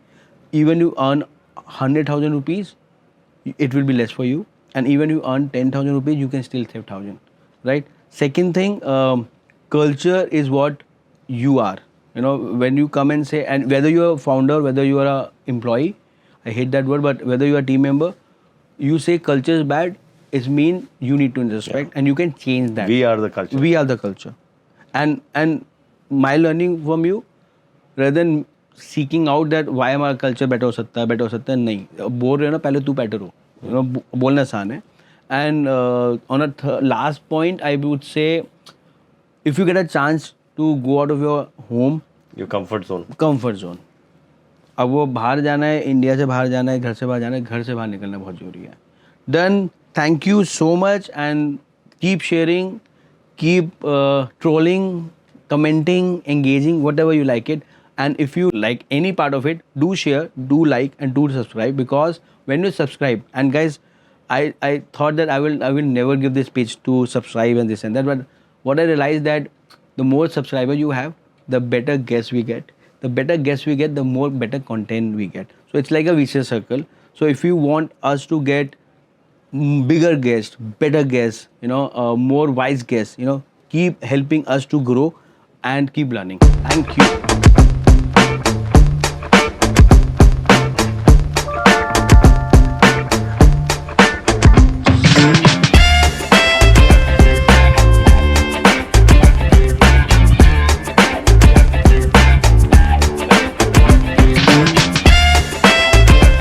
Even you earn 100,000 rupees, it will be less for you. And even you earn 10,000 rupees, you can still save 1,000, right? Second thing, culture is what you are. When you come and say, and whether you are a founder, whether you are a employee, I hate that word, but whether you are a team member, you say culture is bad, it means you need to introspect, and you can change that. We are the culture. We are the culture. And my learning from you, rather than seeking out that why हमारा culture better हो सकता है, नहीं, बोल रहे हो ना, पहले तू better हो. बोलना आसान है. And on a last point, I would say, if you get a chance to go out of your home, Your comfort zone. अब वो बाहर जाना है, इंडिया से बाहर जाना है, घर से बाहर जाना है, घर से बाहर निकलना बहुत जरूरी है. Done. Thank you so much, and keep sharing, keep trolling, commenting, engaging, whatever you like it. And if you like any part of it, do share, do like, and do subscribe, because when you subscribe, and guys, I thought that I will never give this pitch to subscribe and this and that, but what I realized that the more subscribers you have, the better guests we get. The better guests we get, the more better content we get. So it's like a vicious circle. So if you want us to get bigger guests, better guests, more wise guests, keep helping us to grow and keep learning. Thank you.